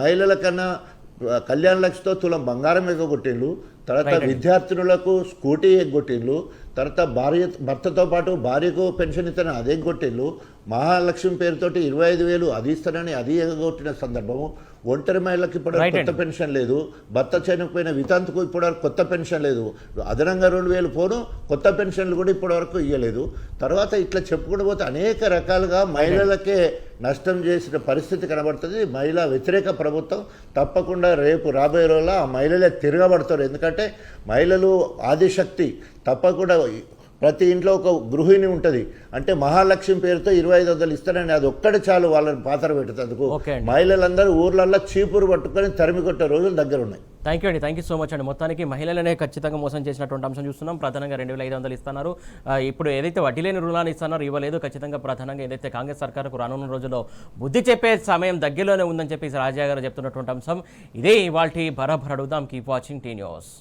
B: మహిళల కన్నా కళ్యాణ లక్ష్మితో తులం బంగారం ఎగ్గొట్టిండ్రు, తర్వాత విద్యార్థినులకు స్కూటీ ఎగ్గొట్టిండ్రు, తర్వాత భర్తతో పాటు భార్యకు పెన్షన్ ఇస్తానని అదే కొట్టిండ్రు, మహాలక్ష్మి పేరుతోటి 25,000 అది ఇస్తానని అది ఎగ్గొట్టిన సందర్భము. ఒంటరి మహిళలకు ఇప్పుడు కొత్త పెన్షన్ లేదు, భర్త చనిపోయిన వితంతుకు ఇప్పటివరకు కొత్త పెన్షన్ లేదు, అదనంగా 2,000 పోను కొత్త పెన్షన్లు కూడా ఇప్పటివరకు ఇవ్వలేదు. తర్వాత ఇట్లా చెప్పుకుంటూ పోతే అనేక రకాలుగా మహిళలకే నష్టం చేసిన పరిస్థితి కనబడుతుంది. మహిళా వ్యతిరేక ప్రభుత్వం తప్పకుండా రేపు రాబోయే రోజుల్లో ఆ మహిళలే తిరగబడతారు. ఎందుకంటే మహిళలు ఆదిశక్తి. తప్పకుండా ప్రతి ఇంట్లో ఒక గృహిణి ఉంటుంది, అంటే మహాలక్ష్మి పేరుతో 2,500 ఇస్తారని అది ఒక్కటి చాలు వాళ్ళని పాత్ర పెట్టేందుకు. మహిళలందరూ ఊర్లల్లో చీపురు పట్టుకొని తరిమి కొట్టే రోజులు దగ్గర ఉన్నాయి.
A: థ్యాంక్ యూ సో మచ్ అండి. మొత్తానికి మహిళలనే ఖచ్చితంగా మోసం చేసినటువంటి అంశం చూస్తున్నాం. ప్రధానంగా 2,500 ఇస్తున్నారు. ఇప్పుడు ఏదైతే వడ్డీ లేని రుణాలు ఇస్తున్నారో ఇవ్వలేదు. ఖచ్చితంగా ప్రధానంగా ఏదైతే కాంగ్రెస్ సర్కారుకు రానున్న రోజుల్లో బుద్ధి చెప్పే సమయం దగ్గరలోనే ఉందని చెప్పేసి రాజా గారు చెప్తున్నటువంటి అంశం ఇదే. ఇవాల్టి బరాబర్ అడుగుదాం. Keep watching tea news.